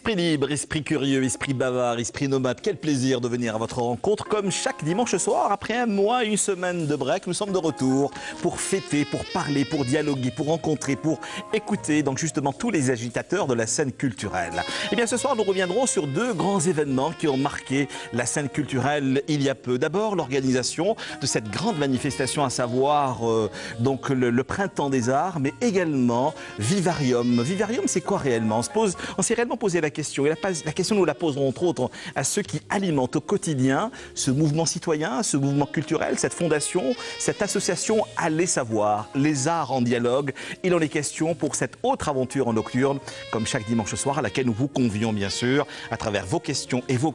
Esprit libre, esprit curieux, esprit bavard, esprit nomade, quel plaisir de venir à votre rencontre comme chaque dimanche soir. Après un mois, une semaine de break, nous sommes de retour pour fêter, pour parler, pour dialoguer, pour rencontrer, pour écouter donc justement tous les agitateurs de la scène culturelle. Et bien ce soir, nous reviendrons sur deux grands événements qui ont marqué la scène culturelle il y a peu. D'abord, l'organisation de cette grande manifestation, à savoir donc le Printemps des Arts, mais également Vivarium. Vivarium, c'est quoi réellement? On s'est réellement posé la question, et la question nous la poserons entre autres à ceux qui alimentent au quotidien ce mouvement citoyen, ce mouvement culturel, cette fondation, cette association Allez Savoir, les arts en dialogue. Il en est question pour cette autre aventure en nocturne, comme chaque dimanche soir, à laquelle nous vous convions bien sûr, à travers vos questions et vos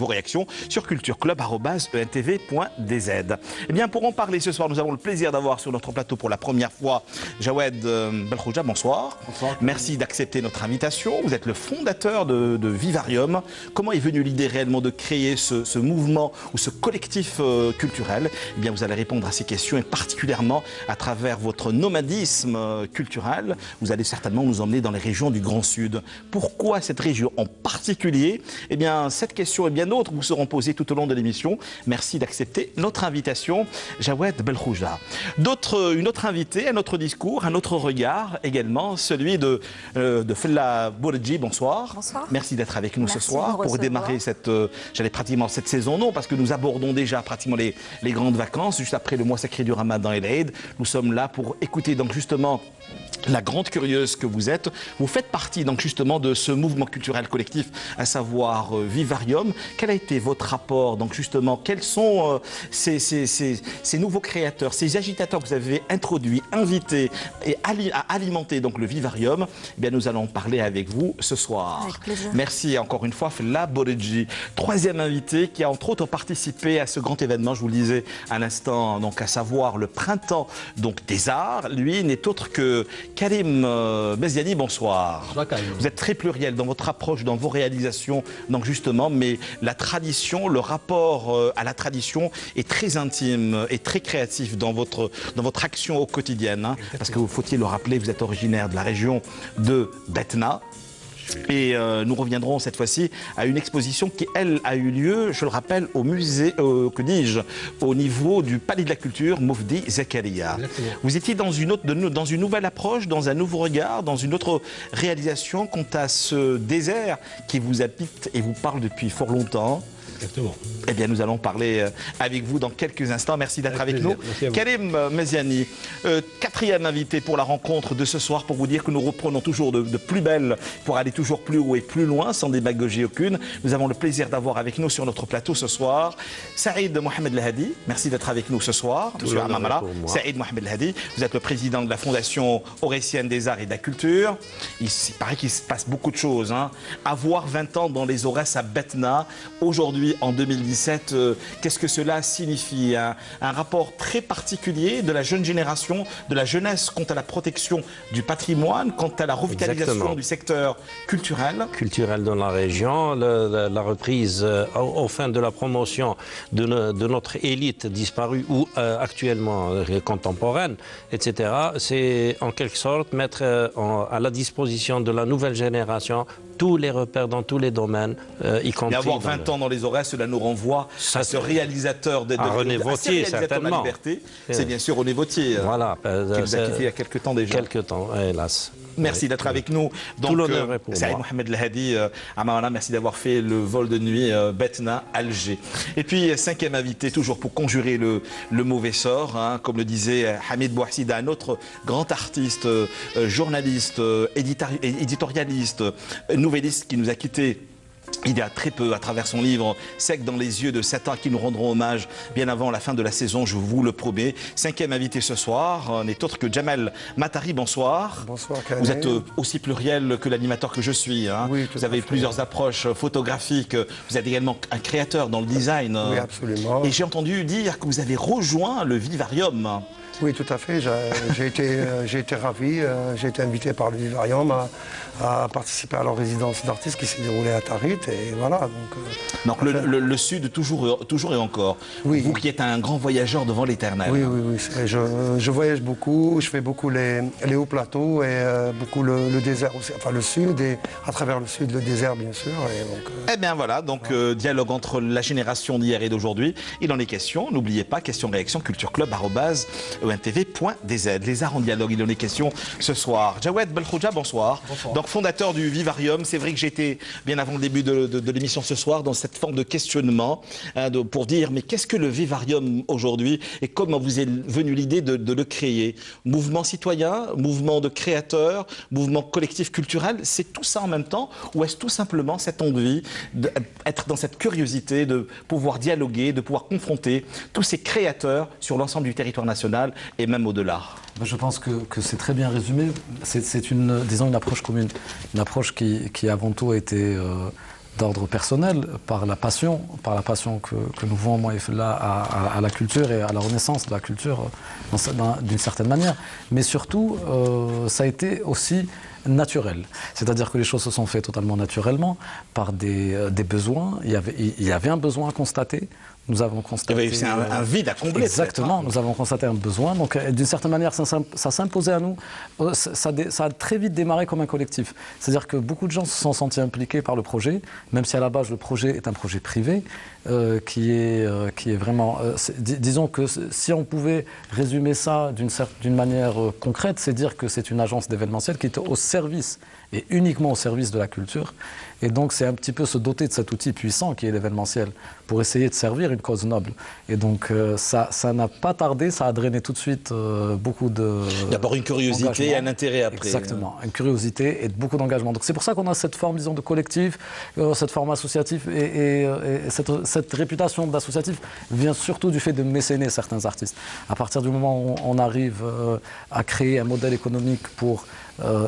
réactions sur cultureclub@entv.dz. Eh bien, pour en parler ce soir, nous avons le plaisir d'avoir sur notre plateau pour la première fois Jawed Belkhouja, bonsoir. Bonsoir. Merci d'accepter notre invitation. Vous êtes le fondateur de Vivarium. Comment est venue l'idée réellement de créer ce mouvement ou ce collectif culturel? Eh bien, vous allez répondre à ces questions et particulièrement à travers votre nomadisme culturel. Vous allez certainement nous emmener dans les régions du Grand Sud. Pourquoi cette région en particulier? Eh bien, cette question et bien d'autres vous seront posées tout au long de l'émission. Merci d'accepter notre invitation, Jawed Belkhouja. Une autre invitée, un autre discours, un autre regard également, celui de Fella Bourji. Bonsoir. Bonsoir. Merci d'être avec nous ce soir pour démarrer cette saison, non, parce que nous abordons déjà pratiquement les grandes vacances, juste après le mois sacré du Ramadan et l'Aïd. Nous sommes là pour écouter donc justement la grande curieuse que vous êtes. Vous faites partie donc justement de ce mouvement culturel collectif, à savoir Vivarium. Quel a été votre rapport donc justement? Quels sont ces nouveaux créateurs, ces agitateurs que vous avez introduits, invités et à alimenter donc le Vivarium? Eh bien, nous allons parler avec vous ce soir. Avec plaisir. Merci encore une fois, Fella Bourji, troisième invité qui a entre autres participé à ce grand événement, je vous le disais à l'instant, donc à savoir le Printemps donc des Arts. Lui n'est autre que Karim Meziani, bonsoir. Bonsoir, Karim. Vous êtes très pluriel dans votre approche, dans vos réalisations, donc justement, mais la tradition, le rapport à la tradition est très intime et très créatif dans votre action au quotidien. Hein, parce que faut-il le rappeler, vous êtes originaire de la région de Betna. Et nous reviendrons cette fois-ci à une exposition qui, elle, a eu lieu, je le rappelle, au musée, au niveau du Palais de la Culture, Moufdi Zakaria. Exactement. Vous étiez dans une nouvelle approche, dans un nouveau regard, dans une autre réalisation quant à ce désert qui vous habite et vous parle depuis fort longtemps. Exactement. Eh bien, nous allons parler avec vous dans quelques instants. Merci d'être avec nous. Karim Meziani, quatrième invité pour la rencontre de ce soir, pour vous dire que nous reprenons toujours de plus belle pour aller toujours plus haut et plus loin, sans démagogie aucune. Nous avons le plaisir d'avoir avec nous sur notre plateau ce soir Saïd Mohamed El-Hadi. Merci d'être avec nous ce soir. Monsieur Amamala, Saïd Mohamed El-Hadi, vous êtes le président de la Fondation Aurésienne des Arts et de la Culture. Il paraît qu'il se passe beaucoup de choses. Hein. Avoir 20 ans dans les Aurès à Betna, aujourd'hui, en 2017, qu'est-ce que cela signifie? Un rapport très particulier de la jeune génération, de la jeunesse quant à la protection du patrimoine, quant à la revitalisation du secteur culturel. Culturel dans la région, la reprise au fin de la promotion de notre élite disparue ou actuellement contemporaine, etc. C'est en quelque sorte mettre à la disposition de la nouvelle génération tous les repères dans tous les domaines, y compris... Et avoir 20 ans dans les oreilles, cela nous renvoie à ce réalisateur de René Vauthier, certainement. La liberté. C'est bien sûr René Vauthier, voilà, qui nous a quittés il y a quelques temps déjà. Quelques temps, hélas. Merci d'être avec nous. Donc, tout l'honneur est pour Saïd moi. Mohamed El-Hadi, Amana, merci d'avoir fait le vol de nuit Betna, Alger. Et puis, cinquième invité, toujours pour conjurer le mauvais sort, hein, comme le disait Hamid Bouassida, un autre grand artiste, journaliste, éditorialiste, nouvelliste qui nous a quittés il y a très peu, à travers son livre Sec dans les yeux de Satan, qui nous rendront hommage bien avant la fin de la saison, je vous le promets. Cinquième invité ce soir n'est autre que Jamel Matari, bonsoir. Bonsoir, Karim. Vous êtes aussi pluriel que l'animateur que je suis. Hein. Oui, vous avez plusieurs approches photographiques. Vous êtes également un créateur dans le design. Oui, absolument. Et j'ai entendu dire que vous avez rejoint le Vivarium. Oui, tout à fait. J'ai été ravi. J'ai été invité par le Vivarium à participer à leur résidence d'artistes qui s'est déroulée à Tarit. Et voilà. Donc le Sud, toujours et encore. Oui. Vous qui êtes un grand voyageur devant l'éternel. Oui, oui, oui. Je voyage beaucoup. Je fais beaucoup les hauts plateaux et beaucoup le désert aussi. Enfin, le Sud et à travers le Sud, le désert, bien sûr. Et donc, eh bien voilà, donc dialogue entre la génération d'hier et d'aujourd'hui. Il en est question. N'oubliez pas, question-réaction cultureclub@ntv.dz. Les arts en dialogue, il en est question ce soir. Jawed Belkhouja, bonsoir. Bonsoir. Donc fondateur du Vivarium. C'est vrai que j'étais bien avant le début de l'émission ce soir dans cette forme de questionnement pour dire mais qu'est-ce que le Vivarium aujourd'hui et comment vous est venue l'idée de le créer? Mouvement citoyen, mouvement de créateurs, mouvement collectif culturel, c'est tout ça en même temps ou est-ce tout simplement cette envie d'être dans cette curiosité de pouvoir dialoguer, de pouvoir confronter tous ces créateurs sur l'ensemble du territoire national et même au-delà? Je pense que c'est très bien résumé. C'est disons, une approche commune, une approche qui avant tout a été d'ordre personnel, par la passion que nous vouons, moi et Fela, à la culture et à la renaissance de la culture d'une certaine manière. Mais surtout, ça a été aussi naturel. C'est-à-dire que les choses se sont faites totalement naturellement, par des besoins. Il y avait un besoin à constater. Nous avons constaté... C'est un vide à combler. Exactement, nous avons constaté un besoin. Donc, d'une certaine manière, ça s'imposait à nous. Ça a très vite démarré comme un collectif. C'est-à-dire que beaucoup de gens se sont sentis impliqués par le projet, même si à la base, le projet est un projet privé, qui est vraiment... disons que si on pouvait résumer ça d'une manière concrète, c'est dire que c'est une agence d'événementiel qui est au service, et uniquement au service de la culture. Et donc, c'est un petit peu se doter de cet outil puissant qui est l'événementiel pour essayer de servir une cause noble. Et donc, ça n'a pas tardé, ça a drainé tout de suite beaucoup de... D'abord une curiosité et un intérêt après. Exactement, une curiosité et beaucoup d'engagement. Donc, c'est pour ça qu'on a cette forme, disons, de collectif, cette forme associative et cette réputation d'associatif vient surtout du fait de mécéner certains artistes. À partir du moment où on arrive à créer un modèle économique pour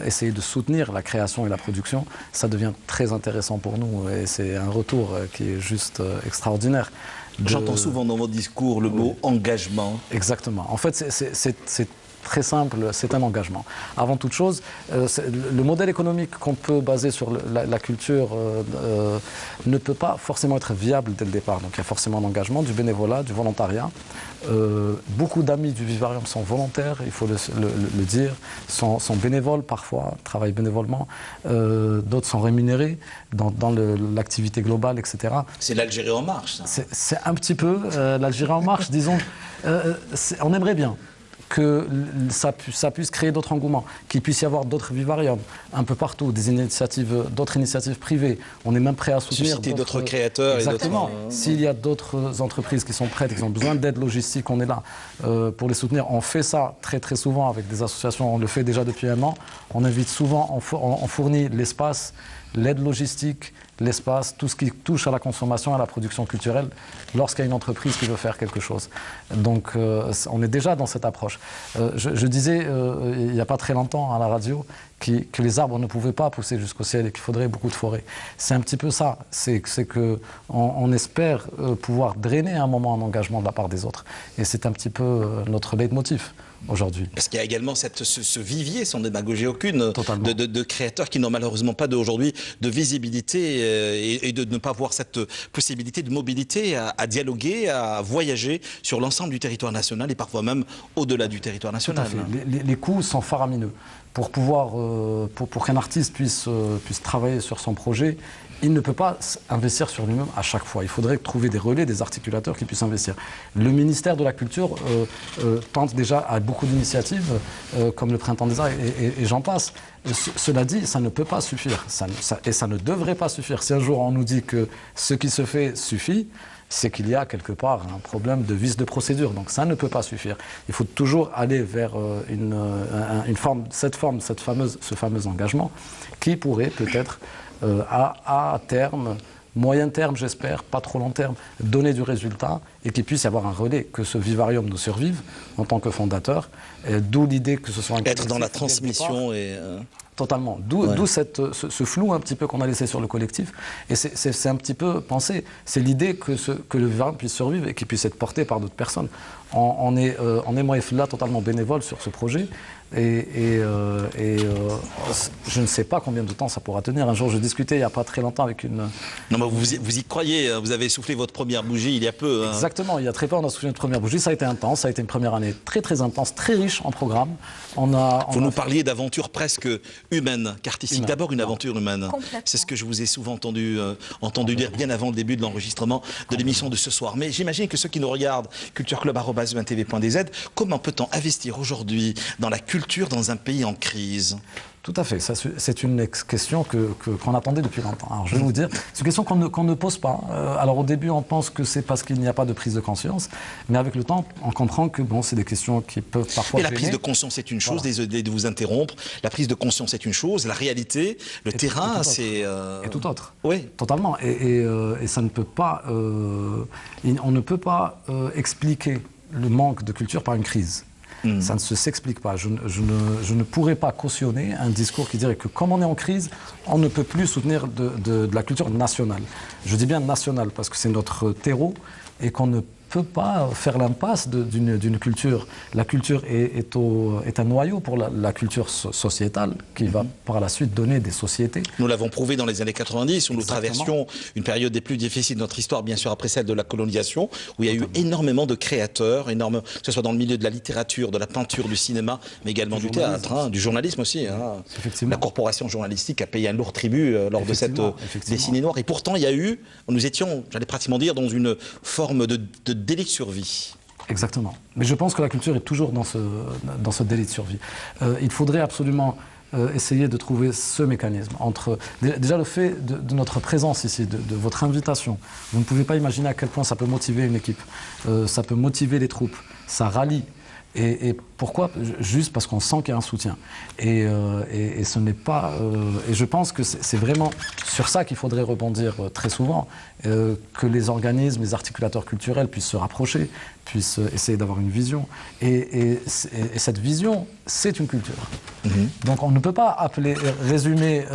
essayer de soutenir la création et la production, ça devient très intéressant pour nous et c'est un retour qui est juste extraordinaire. J'entends souvent dans votre discours le mot engagement. Exactement. En fait, c'est très simple, c'est un engagement. Avant toute chose, le modèle économique qu'on peut baser sur la culture ne peut pas forcément être viable dès le départ. Donc il y a forcément un engagement, du bénévolat, du volontariat. Beaucoup d'amis du Vivarium sont volontaires, il faut le dire, sont bénévoles parfois, travaillent bénévolement. D'autres sont rémunérés dans l'activité globale, etc. C'est l'Algérie en marche, ça. C'est un petit peu l'Algérie en marche, disons. On aimerait bien que ça puisse créer d'autres engouements, qu'il puisse y avoir d'autres vivariums un peu partout, d'autres initiatives privées. On est même prêt à soutenir d'autres créateurs. Exactement. S'il y a d'autres entreprises qui sont prêtes, qui ont besoin d'aide logistique, on est là pour les soutenir. On fait ça très très souvent avec des associations. On le fait déjà depuis un an. On invite souvent, on fournit l'espace, l'aide logistique, l'espace, tout ce qui touche à la consommation, à la production culturelle, lorsqu'il y a une entreprise qui veut faire quelque chose. Donc, on est déjà dans cette approche. Je disais, il n'y a pas très longtemps à la radio, que les arbres ne pouvaient pas pousser jusqu'au ciel et qu'il faudrait beaucoup de forêts. C'est un petit peu ça. C'est qu'on espère pouvoir drainer à un moment un engagement de la part des autres. Et c'est un petit peu notre leitmotiv aujourd'hui. Parce qu'il y a également ce vivier, sans démagogie aucune, de créateurs qui n'ont malheureusement pas aujourd'hui de visibilité et de ne pas avoir cette possibilité de mobilité à dialoguer, à voyager sur l'ensemble du territoire national et parfois même au-delà du territoire national. Tout à fait. Les coûts sont faramineux. Pour qu'un artiste puisse travailler sur son projet, il ne peut pas investir sur lui-même à chaque fois. Il faudrait trouver des relais, des articulateurs qui puissent investir. Le ministère de la Culture tente déjà à beaucoup d'initiatives, comme le Printemps des Arts, et j'en passe. Cela dit, ça ne peut pas suffire, et ça ne devrait pas suffire. Si un jour on nous dit que ce qui se fait suffit, c'est qu'il y a quelque part un problème de vice de procédure. Donc ça ne peut pas suffire. Il faut toujours aller vers ce fameux engagement qui pourrait peut-être à terme, moyen terme j'espère, pas trop long terme, donner du résultat et qu'il puisse y avoir un relais, que ce vivarium nous survive en tant que fondateur, d'où l'idée que ce soit un être dans la transmission et... Totalement. D'où ce flou un petit peu qu'on a laissé sur le collectif. Et c'est un petit peu pensé. C'est l'idée que le vivarium puisse survivre et qu'il puisse être porté par d'autres personnes. On est moi et Fla totalement bénévoles sur ce projet. Je ne sais pas combien de temps ça pourra tenir. Un jour, je discutais il n'y a pas très longtemps avec une... Non, mais vous y croyez, vous avez soufflé votre première bougie il y a peu. Hein. Exactement, il y a très peu, on a soufflé notre première bougie. Ça a été intense, ça a été une première année très très intense, très riche en programmes. Vous nous parliez d'aventure presque humaine qu'artistique. D'abord une aventure humaine. C'est ce que je vous ai souvent entendu dire bien avant le début de l'enregistrement de l'émission de ce soir. Mais j'imagine que ceux qui nous regardent, cultureclub@untv.dz, comment peut-on investir aujourd'hui dans la culture dans un pays en crise? Tout à fait, c'est une question qu'on attendait depuis longtemps. Alors je vais vous dire, c'est une question qu'on ne pose pas. Alors au début on pense que c'est parce qu'il n'y a pas de prise de conscience, mais avec le temps on comprend que bon, c'est des questions qui peuvent parfois gêner. La prise de conscience c'est une chose, désolé de vous interrompre, la prise de conscience c'est une chose, la réalité, le terrain c'est... Et tout autre. Oui. Totalement, et ça ne peut pas... on ne peut pas expliquer le manque de culture par une crise. Ça ne s'explique pas. Je ne pourrais pas cautionner un discours qui dirait que comme on est en crise, on ne peut plus soutenir de la culture nationale. Je dis bien nationale parce que c'est notre terreau et qu'on ne peut pas faire l'impasse d'une culture. La culture est un noyau pour la culture sociétale qui va par la suite donner des sociétés. Nous l'avons prouvé dans les années 90 où nous traversions une période des plus difficiles de notre histoire, bien sûr après celle de la colonisation, où il y a eu énormément de créateurs, que ce soit dans le milieu de la littérature, de la peinture, du cinéma, mais également du théâtre, du journalisme aussi. Hein. La corporation journalistique a payé un lourd tribut lors de cette décennie noire. Et pourtant, il y a eu, nous étions, j'allais pratiquement dire, dans une forme de délit de survie. Exactement. Mais je pense que la culture est toujours dans ce délit de survie. Il faudrait absolument essayer de trouver ce mécanisme entre... Déjà le fait de notre présence ici, de votre invitation. Vous ne pouvez pas imaginer à quel point ça peut motiver une équipe. Ça peut motiver les troupes. Ça rallie. Et pourquoi? Juste parce qu'on sent qu'il y a un soutien. Et ce n'est pas... et je pense que c'est vraiment sur ça qu'il faudrait rebondir très souvent, que les organismes, les articulateurs culturels puissent se rapprocher, puissent essayer d'avoir une vision. Et cette vision, c'est une culture. Donc on ne peut pas résumer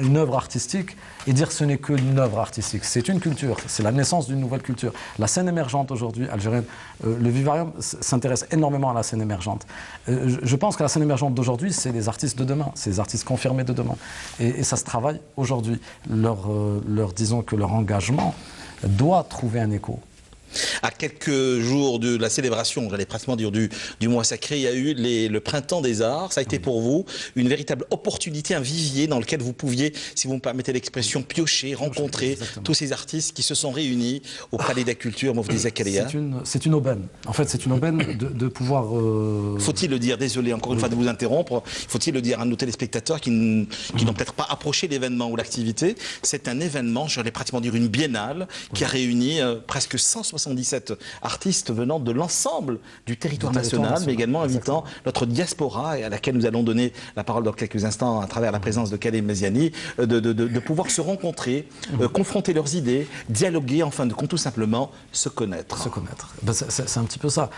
une œuvre artistique et dire que ce n'est qu'une œuvre artistique. C'est une culture, c'est la naissance d'une nouvelle culture. La scène émergente aujourd'hui, algérienne, le Vivarium s'intéresse énormément à la scène émergente. Je pense que la scène émergente d'aujourd'hui, c'est les artistes de demain, c'est les artistes confirmés de demain. Et ça se travaille aujourd'hui. Disons que leur engagement doit trouver un écho. À quelques jours de la célébration, j'allais pratiquement dire du mois sacré, il y a eu le Printemps des Arts. Ça a été pour vous une véritable opportunité, un vivier dans lequel vous pouviez, si vous me permettez l'expression, piocher, rencontrer tous ces artistes qui se sont réunis au Palais de la Culture, Moufdi Zakaria. C'est une aubaine. En fait, c'est une aubaine de pouvoir... Faut-il le dire, désolé encore une fois de vous interrompre, faut-il le dire à nos téléspectateurs qui n'ont peut-être pas approché l'événement ou l'activité. C'est un événement, j'allais pratiquement dire une biennale, qui a réuni presque 177 artistes venant de l'ensemble du territoire national, mais également invitant notre diaspora, et à laquelle nous allons donner la parole dans quelques instants à travers la présence de Khaled Meziani, de pouvoir se rencontrer, confronter leurs idées, dialoguer, en fin de compte, tout simplement se connaître. Se connaître. Ben, c'est un petit peu ça.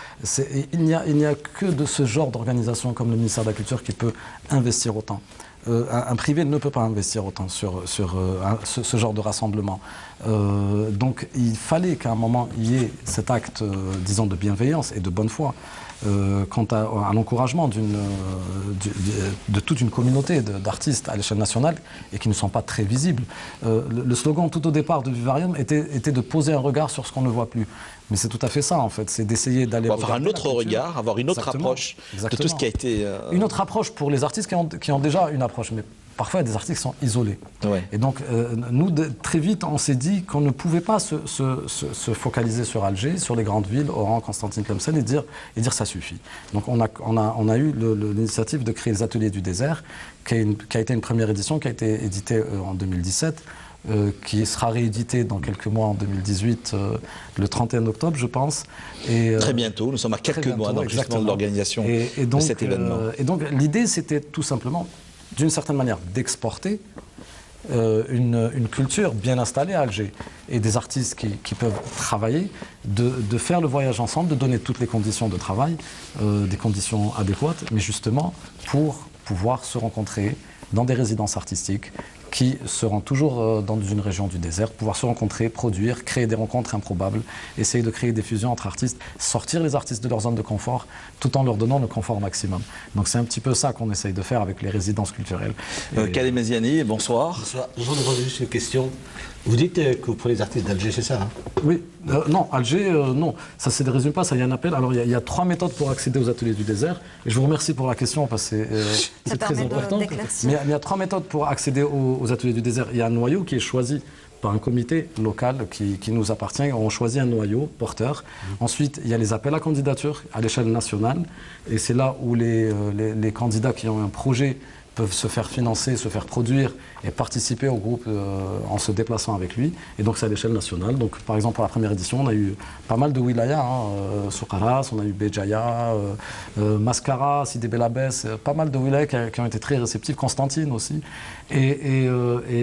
Il n'y a que de ce genre d'organisation comme le ministère de la Culture qui peut investir autant. Un privé ne peut pas investir autant sur ce genre de rassemblement. Donc il fallait qu'à un moment il y ait cet acte, disons, de bienveillance et de bonne foi quant à l'encouragement de toute une communauté d'artistes à l'échelle nationale et qui ne sont pas très visibles. Le slogan tout au départ de Vivarium était de poser un regard sur ce qu'on ne voit plus. Mais c'est tout à fait ça, en fait, c'est d'essayer d'aller... Avoir un autre regard, avoir une autre approche de tout ce qui a été... Une autre approche pour les artistes qui ont déjà une approche, mais parfois il y a des artistes qui sont isolés. Ouais. Et donc, nous, très vite, on s'est dit qu'on ne pouvait pas se focaliser sur Alger, sur les grandes villes, Oran, Constantine, Tlemcen, et dire ça suffit. Donc on a eu l'initiative de créer les Ateliers du désert, qui a été une première édition, qui a été éditée en 2017, qui sera réédité dans quelques mois en 2018, le 31 octobre, je pense. Et, très bientôt, nous sommes à quelques mois de l'organisation de cet événement. Et donc l'idée, c'était tout simplement, d'une certaine manière, d'exporter une culture bien installée à Alger et des artistes qui peuvent travailler, de faire le voyage ensemble, de donner toutes les conditions de travail, des conditions adéquates, mais justement pour pouvoir se rencontrer dans des résidences artistiques qui seront toujours dans une région du désert, pouvoir se rencontrer, produire, créer des rencontres improbables, essayer de créer des fusions entre artistes, sortir les artistes de leur zone de confort, tout en leur donnant le confort maximum. Donc c'est un petit peu ça qu'on essaye de faire avec les résidences culturelles. Kalim Meziani, bonsoir. Bonsoir. J'en demande juste une question. Vous dites que vous prenez les artistes d'Alger, c'est ça hein? Oui, non, Alger, non, ça ne résume pas, ça, il y a un appel. Alors il y a 3 méthodes pour accéder aux ateliers du désert, et je vous remercie pour la question parce que c'est très important. Mais il y a 3 méthodes pour accéder aux ateliers du désert. Il y a un noyau qui est choisi par un comité local qui nous appartient. On choisit un noyau porteur. Ensuite, il y a les appels à candidature à l'échelle nationale, et c'est là où les candidats qui ont un projet peuvent se faire financer, se faire produire et participer au groupe en se déplaçant avec lui. Et donc c'est à l'échelle nationale. Donc par exemple pour la première édition, on a eu pas mal de wilayas, Soukaras, on a eu Béjaïa, Mascara, Sidi Belabès, pas mal de wilayas qui ont été très réceptifs, Constantine aussi. Et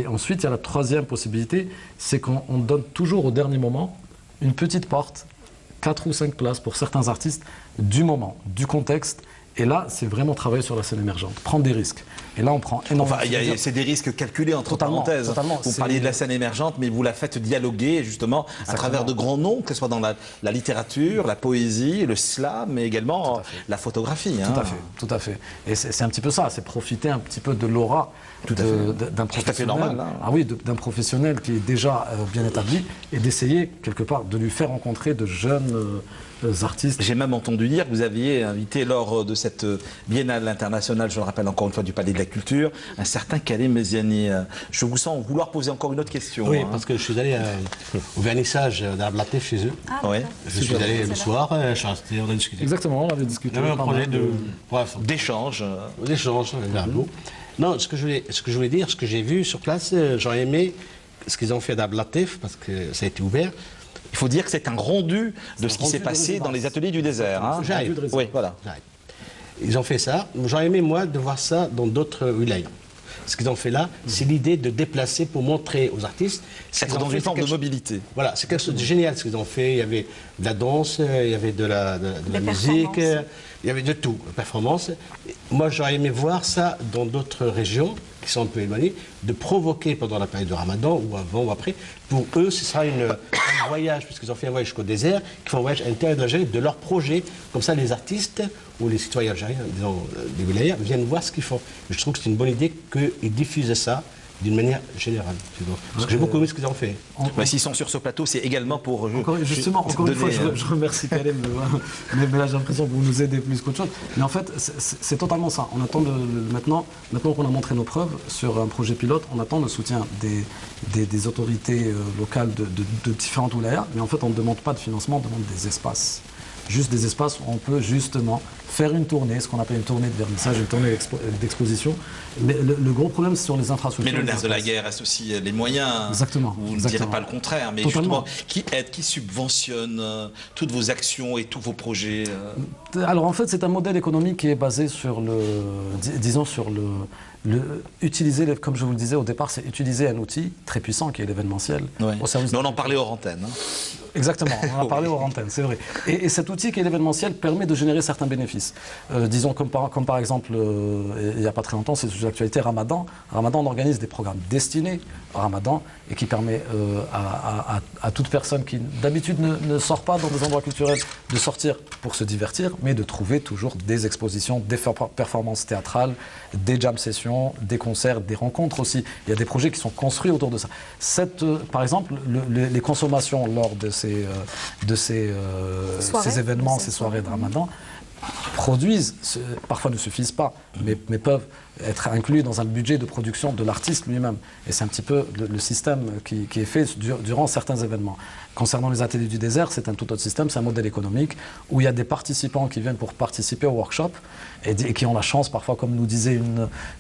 ensuite il y a la troisième possibilité, c'est qu'on donne toujours au dernier moment une petite porte, 4 ou 5 places pour certains artistes du moment, du contexte. Et là, c'est vraiment travailler sur la scène émergente, prendre des risques. Et là, on prend énormément de c'est des risques calculés, entre parenthèses. Totalement. Vous parliez de la scène émergente, mais vous la faites dialoguer, justement, à travers de grands noms, que ce soit dans la littérature, la poésie, le slam, mais également la photographie. Tout à fait. Et c'est un petit peu ça, c'est profiter un petit peu de l'aura d'un professionnel. Tout à fait normal. Ah oui, d'un professionnel qui est déjà bien établi, et d'essayer, quelque part, de lui faire rencontrer de jeunes artistes. J'ai même entendu dire que vous aviez invité lors de cette biennale internationale, je le rappelle encore une fois, du Palais de la Culture, un certain Kalim Meziani. Je vous sens vouloir poser encore une autre question. Oui, parce que je suis allé au vernissage d'Ablaté chez eux. Ouais. Je suis allé le soir, on a discuté. Exactement, on avait discuté. Il y avait un projet d'échange. D'échange, Non, ce que je voulais dire, ce que j'ai vu sur place, j'aurais aimé ce qu'ils ont fait d'Ablatif, parce que ça a été ouvert. Il faut dire que c'est un rendu de ce qui s'est passé dans les ateliers du désert. J'arrive. Oui, voilà. Ils ont fait ça. J'aurais aimé, moi, de voir ça dans d'autres wilayas. Ce qu'ils ont fait là, c'est l'idée de déplacer pour montrer aux artistes. Être dans une forme de mobilité. Voilà, c'est quelque chose de génial ce qu'ils ont fait. Il y avait de la danse, il y avait de la musique, il y avait de tout, performance. Moi, j'aurais aimé voir ça dans d'autres régions qui sont un peu éloignées, de provoquer pendant la période de Ramadan ou avant ou après. Pour eux, ce sera un voyage, puisqu'ils ont fait un voyage jusqu'au désert, qui font un voyage à l'intérieur de l'Algérie, de leur projet. Comme ça, les artistes ou les citoyens algériens, disons, des wilayas, viennent voir ce qu'ils font. Je trouve que c'est une bonne idée qu'ils diffusent ça d'une manière générale. Parce que j'ai beaucoup aimé ce qu'ils ont fait. S'ils sont sur ce plateau, c'est également pour... Justement, encore une fois, je remercie Kalim, mais là j'ai l'impression que vous nous aidez plus qu'autre chose. Mais en fait, c'est totalement ça. On attend maintenant qu'on a montré nos preuves sur un projet pilote, on attend le soutien des autorités locales de différentes wilayas, mais en fait on ne demande pas de financement, on demande des espaces. Juste des espaces où on peut justement faire une tournée, ce qu'on appelle une tournée de vernissage, une tournée d'exposition. Mais le gros problème, c'est sur les infrastructures. Mais le nerf de la guerre reste aussi les moyens. Exactement. Vous ne direz pas le contraire, mais Totalement. Justement, qui aide, qui subventionne toutes vos actions et tous vos projets Alors en fait, c'est un modèle économique qui est basé sur utiliser, comme je vous le disais au départ, c'est utiliser un outil très puissant qui est l'événementiel. Ouais. Mais on en parlait hors antenne. Exactement, on en a parlé hors antenne, c'est vrai. Et cet outil qui est l'événementiel permet de générer certains bénéfices. Disons comme par exemple, il n'y a pas très longtemps, c'est sur l'actualité Ramadan. Ramadan, on organise des programmes destinés au Ramadan et qui permet à toute personne qui d'habitude ne sort pas dans des endroits culturels de sortir pour se divertir, mais de trouver toujours des expositions, des performances théâtrales, des jam sessions, des concerts, des rencontres aussi. Il y a des projets qui sont construits autour de ça. Par exemple, les consommations lors de ces événements, ces soirées de Ramadan, produisent, parfois ne suffisent pas, mais peuvent être inclus dans un budget de production de l'artiste lui-même. Et c'est un petit peu le système qui est fait durant certains événements. Concernant les ateliers du désert, c'est un tout autre système, c'est un modèle économique où il y a des participants qui viennent pour participer au workshop et qui ont la chance, parfois, comme nous disait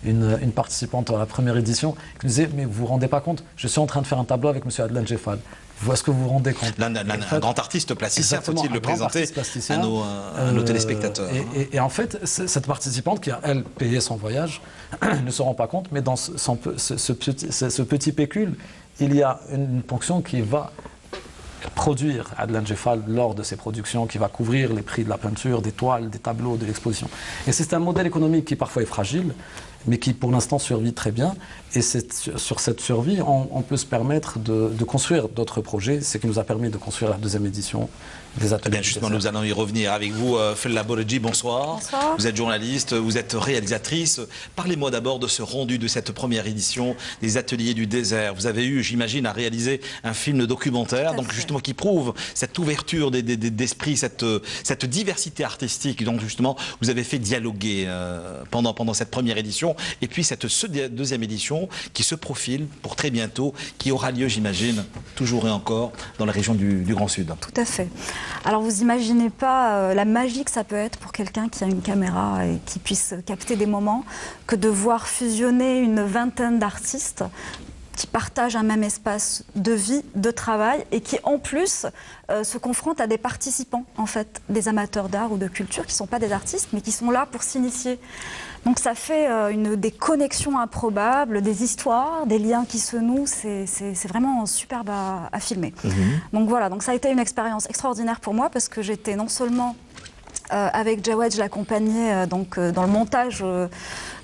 une participante à la première édition, qui nous disait « Mais vous vous rendez pas compte, je suis en train de faire un tableau avec M. Adlan Jeffal. Est-ce que vous vous rendez compte? Un grand artiste plasticien, Exactement, faut-il le un grand présenter artiste plasticien, à nos téléspectateurs. Et en fait, cette participante qui a, elle, payé son voyage, ne se rend pas compte, mais dans ce petit pécule, il y a une ponction qui va produire Adlan Jeffal lors de ses productions, qui va couvrir les prix de la peinture, des toiles, des tableaux, de l'exposition. Et c'est un modèle économique qui parfois est fragile, mais qui pour l'instant survit très bien. Et sur cette survie, on peut se permettre de construire d'autres projets. C'est ce qui nous a permis de construire la deuxième édition des ateliers. Bien, justement, nous allons y revenir avec vous. Fella Borodji, bonsoir. Bonsoir. Vous êtes journaliste, vous êtes réalisatrice. Parlez-moi d'abord de ce rendu de cette première édition des Ateliers du désert. Vous avez eu, j'imagine, à réaliser un film documentaire, donc justement qui prouve cette ouverture d'esprit, cette diversité artistique, dont justement vous avez fait dialoguer pendant cette première édition, et puis cette deuxième édition qui se profile pour très bientôt, qui aura lieu, j'imagine, toujours et encore dans la région du Grand Sud. Tout à fait. Alors vous imaginez pas la magie que ça peut être pour quelqu'un qui a une caméra et qui puisse capter des moments, que de voir fusionner une vingtaine d'artistes qui partagent un même espace de vie, de travail et qui en plus se confrontent à des participants, en fait, des amateurs d'art ou de culture qui ne sont pas des artistes mais qui sont là pour s'initier. Donc ça fait des connexions improbables, des histoires, des liens qui se nouent, c'est vraiment superbe à filmer. Donc voilà, donc ça a été une expérience extraordinaire pour moi parce que j'étais non seulement avec Jawed, je l'accompagnais dans le montage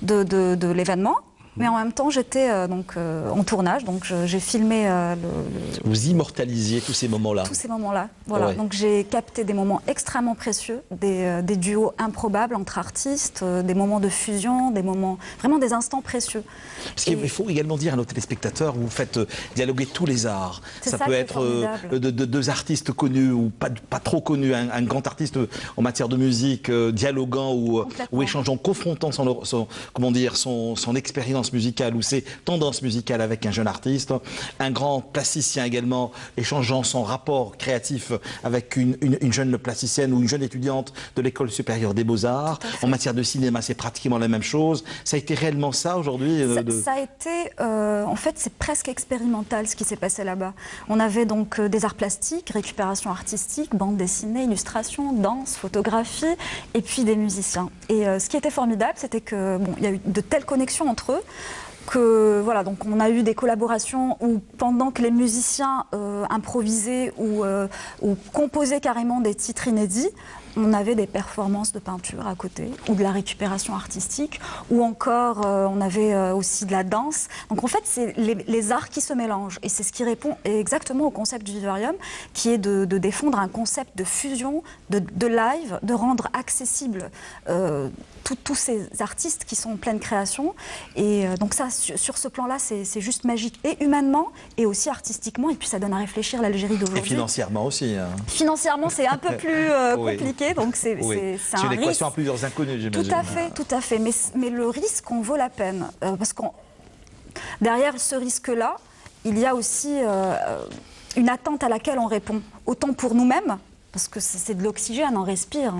de l'événement, mais en même temps, j'étais en tournage, donc j'ai filmé Vous immortalisiez tous ces moments-là. tous ces moments-là. Voilà. Ouais. Donc j'ai capté des moments extrêmement précieux, des duos improbables entre artistes, des moments de fusion, vraiment des instants précieux. Parce qu'il faut également dire à nos téléspectateurs, vous faites dialoguer tous les arts. Ça peut qui est être formidable. deux artistes connus ou pas trop connus, un grand artiste en matière de musique, dialoguant ou échangeant, confrontant son expérience musicale ou ses tendances musicales avec un jeune artiste. Un grand plasticien également, échangeant son rapport créatif avec une jeune plasticienne ou une jeune étudiante de l'école supérieure des Beaux-Arts. En matière de cinéma, c'est pratiquement la même chose. Ça a été réellement ça aujourd'hui Ça a été, en fait, c'est presque expérimental ce qui s'est passé là-bas. On avait donc des arts plastiques, récupération artistique, bande dessinée, illustration, danse, photographie, et puis des musiciens. Et ce qui était formidable, c'était que il y a eu de telles connexions entre eux que voilà, donc on a eu des collaborations où pendant que les musiciens improvisaient ou composaient carrément des titres inédits, on avait des performances de peinture à côté, ou de la récupération artistique, ou encore on avait aussi de la danse. Donc en fait, c'est les arts qui se mélangent. Et c'est ce qui répond exactement au concept du Vivarium, qui est de défendre un concept de fusion, de live, de rendre accessible tous ces artistes qui sont en pleine création. Et donc ça, sur ce plan-là, c'est juste magique, et humainement, et aussi artistiquement. Et puis ça donne à réfléchir l'Algérie d'aujourd'hui. Et financièrement aussi. Financièrement, c'est un peu plus compliqué. Donc c'est c'est un une équation risque. à plusieurs inconnus, j'imagine. Tout à fait. Mais le risque en vaut la peine. Parce que derrière ce risque-là, il y a aussi une attente à laquelle on répond. Autant pour nous-mêmes, parce que c'est de l'oxygène, on respire,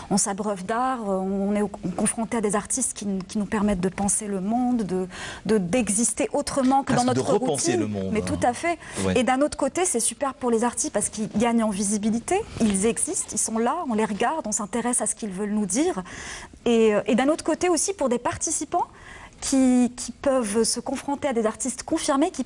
on s'abreuve d'art, on est confronté à des artistes qui nous permettent de penser le monde, d'exister autrement que dans notre routine. De repenser le monde. Mais tout à fait. Ouais. Et d'un autre côté, c'est super pour les artistes parce qu'ils gagnent en visibilité, ils existent, ils sont là, on les regarde, on s'intéresse à ce qu'ils veulent nous dire. Et d'un autre côté aussi, pour des participants qui peuvent se confronter à des artistes confirmés qui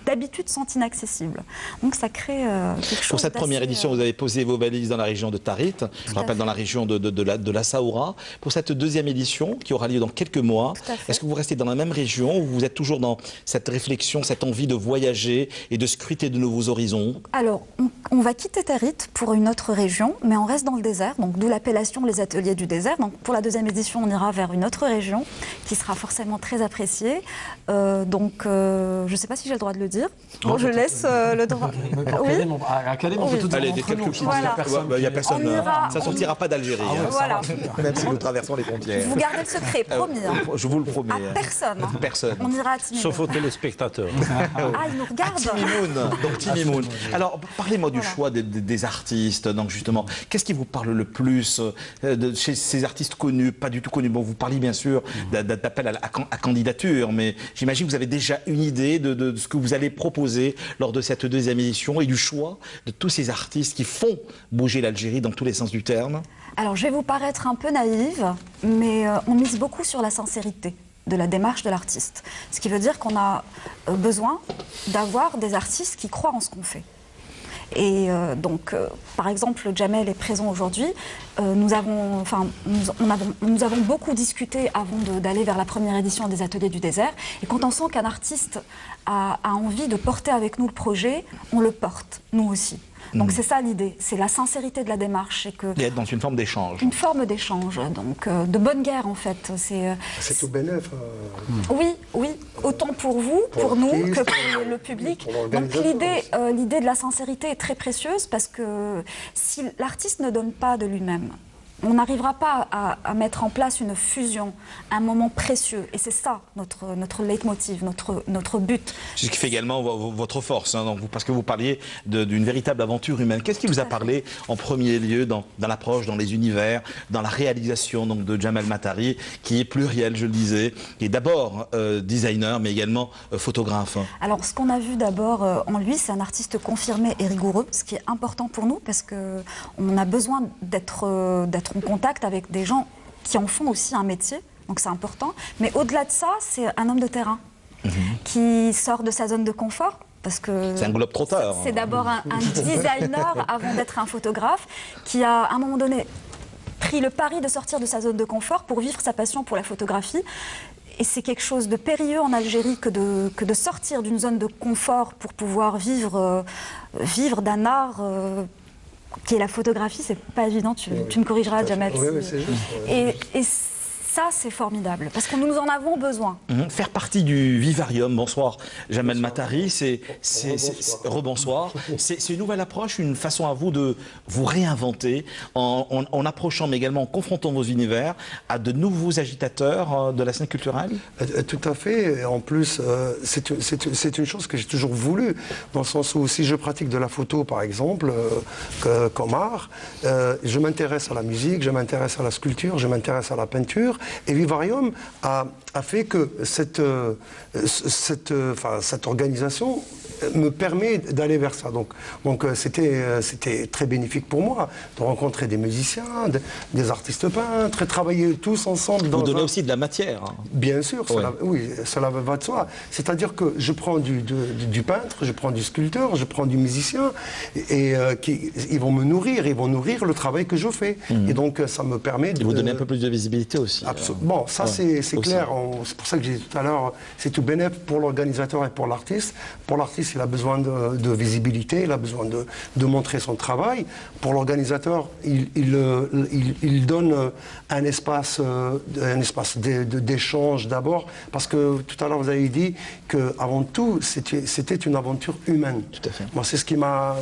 d'habitude sont inaccessibles. Donc ça crée quelque chose. Pour cette première édition, vous avez posé vos valises dans la région de Tarit, je rappelle dans la région de la Saoura. Pour cette deuxième édition, qui aura lieu dans quelques mois, est-ce que vous restez dans la même région ou vous êtes toujours dans cette réflexion, cette envie de voyager et de scruter de nouveaux horizons? Alors, on va quitter Tarit pour une autre région, mais on reste dans le désert, donc d'où l'appellation les Ateliers du désert. Donc pour la deuxième édition, on ira vers une autre région qui sera forcément très appréciée. Je ne sais pas si j'ai le droit de le dire. Bon, je laisse le droit. À Calais, on peut tout dire Allez, entre quelques nous. petites Voilà. Il n'y a personne. Ça ne sortira pas d'Algérie. Voilà. Même si nous traversons les frontières. Vous gardez le secret, promis. Je vous le promets. À personne. Personne. On ira à Timimoun. Sauf aux téléspectateurs. Ah, ils nous regardent. Timimoun. Donc Timimoun. Alors, parlez-moi du choix des artistes. Donc justement, qu'est-ce qui vous parle le plus chez ces artistes connus, pas du tout connus? Bon, vous parlez bien sûr d'appel à candidature, mais j'imagine que vous avez déjà une idée de ce que vous allez proposer lors de cette deuxième édition et du choix de tous ces artistes qui font bouger l'Algérie dans tous les sens du terme? Alors, je vais vous paraître un peu naïve, mais on mise beaucoup sur la sincérité de la démarche de l'artiste. Ce qui veut dire qu'on a besoin d'avoir des artistes qui croient en ce qu'on fait. Et par exemple, Jamel est présent aujourd'hui. Nous avons beaucoup discuté avant d'aller vers la première édition des Ateliers du désert. Et quand on sent qu'un artiste a envie de porter avec nous le projet, on le porte, nous aussi. Donc c'est ça l'idée, c'est la sincérité de la démarche. Et être dans une forme d'échange. Une forme d'échange, donc de bonne guerre en fait. C'est tout bénéf. Oui, autant pour vous, pour nous, que pour le public. Donc l'idée de la sincérité est très précieuse parce que si l'artiste ne donne pas de lui-même, on n'arrivera pas à mettre en place une fusion, un moment précieux. Et c'est ça notre leitmotiv, notre but. C'est ce qui fait également votre force, hein, donc parce que vous parliez d'une véritable aventure humaine. Qu'est-ce qui vous a parlé en premier lieu dans l'approche, dans les univers, dans la réalisation donc, de Jamel Mathari, qui est pluriel, je le disais, qui est d'abord designer, mais également photographe? Alors, ce qu'on a vu d'abord en lui, c'est un artiste confirmé et rigoureux, ce qui est important pour nous, parce qu'on a besoin d'être en contact avec des gens qui en font aussi un métier, donc c'est important. Mais au-delà de ça, c'est un homme de terrain qui sort de sa zone de confort. Parce que c'est un globe-trotteur. C'est d'abord un designer avant d'être un photographe qui a à un moment donné pris le pari de sortir de sa zone de confort pour vivre sa passion pour la photographie. Et c'est quelque chose de périlleux en Algérie que de sortir d'une zone de confort pour pouvoir vivre d'un art qui est la photographie. C'est pas évident, tu me corrigeras, Jamel. Oui, c'est juste. Et ça, c'est formidable, parce que nous en avons besoin. Faire partie du vivarium, bonsoir Jamel Mathari, rebonsoir. C'est une nouvelle approche, une façon à vous de vous réinventer en approchant, mais également en confrontant vos univers à de nouveaux agitateurs de la scène culturelle? Tout à fait. En plus, c'est une chose que j'ai toujours voulu, dans le sens où si je pratique de la photo, par exemple, comme art, je m'intéresse à la musique, je m'intéresse à la sculpture, je m'intéresse à la peinture. Et Vivarium a fait que cette organisation me permet d'aller vers ça. Donc c'était très bénéfique pour moi de rencontrer des musiciens, des artistes peintres, et travailler tous ensemble. Vous donnez aussi de la matière. Hein. Bien sûr, oui, cela va de soi. C'est-à-dire que je prends du peintre, je prends du sculpteur, je prends du musicien, et ils vont me nourrir, ils vont nourrir le travail que je fais. Et donc ça me permet de... vous donner un peu plus de visibilité aussi. Absolument. Bon, ça c'est clair. C'est pour ça que j'ai dit tout à l'heure, c'est tout bénéf pour l'organisateur et pour l'artiste. Pour l'artiste, il a besoin de visibilité, il a besoin de montrer son travail. Pour l'organisateur, il donne un espace d'échange d'abord, parce que tout à l'heure vous avez dit qu'avant tout, c'était une aventure humaine. Tout à fait. Moi, c'est ce qui m'a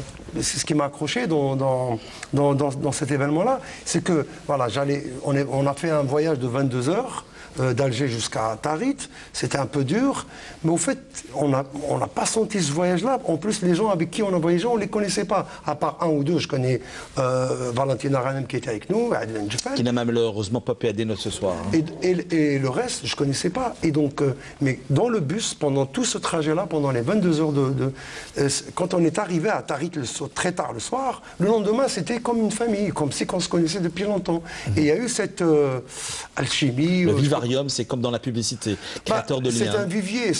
accroché dans cet événement-là, c'est que voilà, on a fait un voyage de 22 heures. D'Alger jusqu'à Tarit, c'était un peu dur, mais au fait, on n'a pas senti ce voyage-là. En plus, les gens avec qui on a voyagé, on ne les connaissait pas, à part un ou deux. Je connais Valentina Ranem qui était avec nous, qui n'a malheureusement pas pu aider notre ce soir. Hein. Et le reste, je ne connaissais pas. Et donc, mais dans le bus, pendant tout ce trajet-là, pendant les 22 heures quand on est arrivé à Tarit très tard le soir, le lendemain, c'était comme une famille, comme si on se connaissait depuis longtemps. Et il y a eu cette alchimie. Vivarium, c'est comme dans la publicité, créateur de liens. C'est un vivier,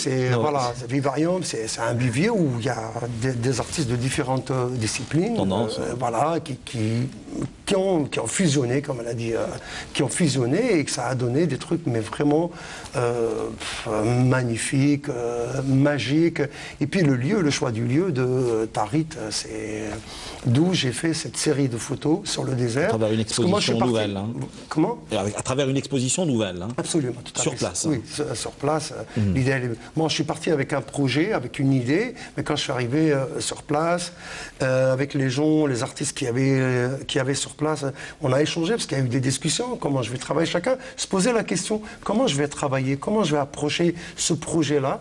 Vivarium, c'est un vivier où il y a des artistes de différentes disciplines, qui ont fusionné, comme elle a dit, qui ont fusionné et que ça a donné des trucs, mais vraiment magnifiques, magiques. Et puis le choix du lieu de Tarit, c'est d'où j'ai fait cette série de photos sur le désert. À travers une exposition nouvelle. Hein. Comment ? À travers une exposition nouvelle. Hein. Absolument, tout à fait. Sur place. Oui, sur place. L'idée, moi, je suis parti avec un projet, avec une idée, mais quand je suis arrivé sur place, avec les gens, les artistes qui avaient sur place, on a échangé parce qu'il y a eu des discussions, comment je vais travailler, chacun se posait la question, comment je vais travailler, comment je vais approcher ce projet-là.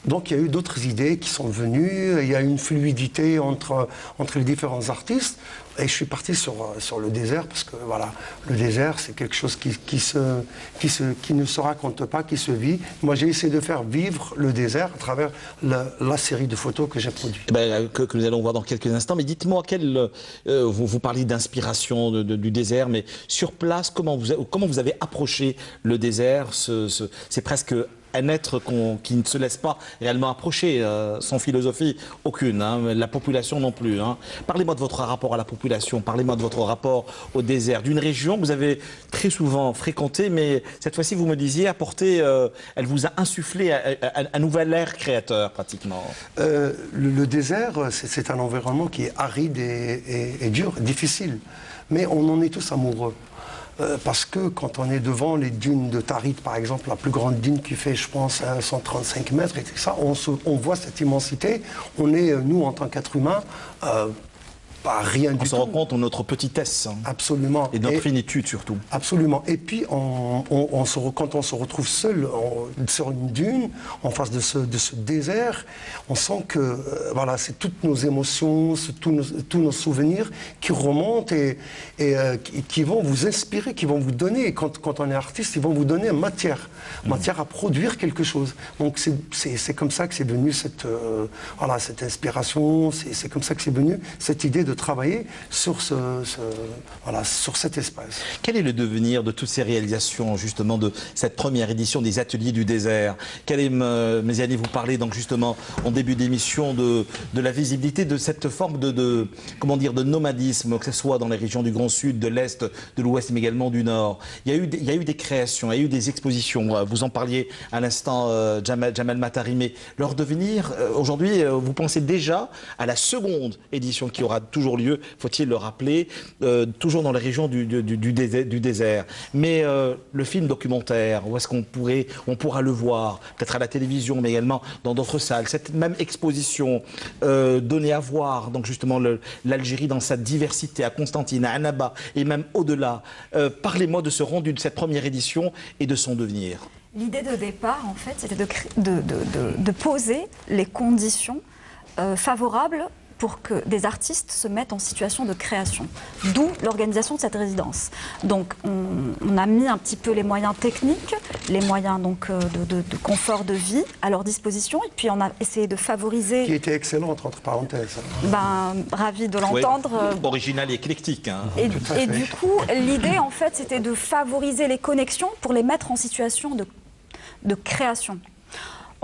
Donc il y a eu d'autres idées qui sont venues, il y a eu une fluidité entre les différents artistes. Et je suis parti sur le désert parce que voilà, le désert c'est quelque chose qui ne se raconte pas, qui se vit. Moi j'ai essayé de faire vivre le désert à travers la série de photos que j'ai produites. Que nous allons voir dans quelques instants. Mais dites-moi, vous parlez d'inspiration du désert, mais sur place, comment vous avez approché le désert? C'est presque un être qui ne se laisse pas réellement approcher, sans philosophie aucune, hein, la population non plus. Hein. Parlez-moi de votre rapport à la population, parlez-moi de votre rapport au désert, d'une région que vous avez très souvent fréquentée, mais cette fois-ci, vous me disiez, elle vous a insufflé un nouvel air créateur, pratiquement. Le désert, c'est un environnement qui est aride et dur, difficile, mais on en est tous amoureux. Parce que quand on est devant les dunes de Tarit, par exemple, la plus grande dune qui fait, je pense, 135 mètres, et ça, on voit cette immensité. On est, nous, en tant qu'êtres humains, pas rien du tout. On se rend compte de notre petitesse. Hein. Absolument. Et de notre finitude, surtout. Absolument. Et puis, quand on se retrouve seul sur une dune, en face de ce désert, on sent que voilà, c'est toutes nos émotions, tous nos souvenirs qui remontent et qui vont vous inspirer, qui vont vous donner, quand on est artiste, ils vont vous donner matière à produire quelque chose. Donc, c'est comme ça que c'est venu cette inspiration, c'est comme ça que c'est venu cette idée de travailler sur cet espace. Quel est le devenir de toutes ces réalisations, justement, de cette première édition des Ateliers du désert? Méziane, vous parlez donc justement en début d'émission de la visibilité de cette forme de nomadisme, que ce soit dans les régions du Grand Sud, de l'Est, de l'Ouest, mais également du Nord. Il y a eu des créations, il y a eu des expositions. Vous en parliez à l'instant, Jamal Matari, mais leur devenir, aujourd'hui, vous pensez déjà à la seconde édition qui aura toujours lieu, faut-il le rappeler, toujours dans les régions du désert. Mais le film documentaire, où est-ce qu'on pourra le voir, peut-être à la télévision, mais également dans d'autres salles, cette même exposition donnée à voir, donc justement l'Algérie dans sa diversité, à Constantine, à Annaba, et même au-delà. Parlez-moi de ce rendu de cette première édition et de son devenir. L'idée de départ, en fait, c'était de poser les conditions favorables pour que des artistes se mettent en situation de création. D'où l'organisation de cette résidence. Donc on a mis un petit peu les moyens techniques, les moyens donc, de confort de vie à leur disposition, et puis on a essayé de favoriser... Qui était excellente, entre parenthèses. Ravi de l'entendre. Oui, original et éclectique. Hein. Et du coup, l'idée, en fait, c'était de favoriser les connexions pour les mettre en situation de création.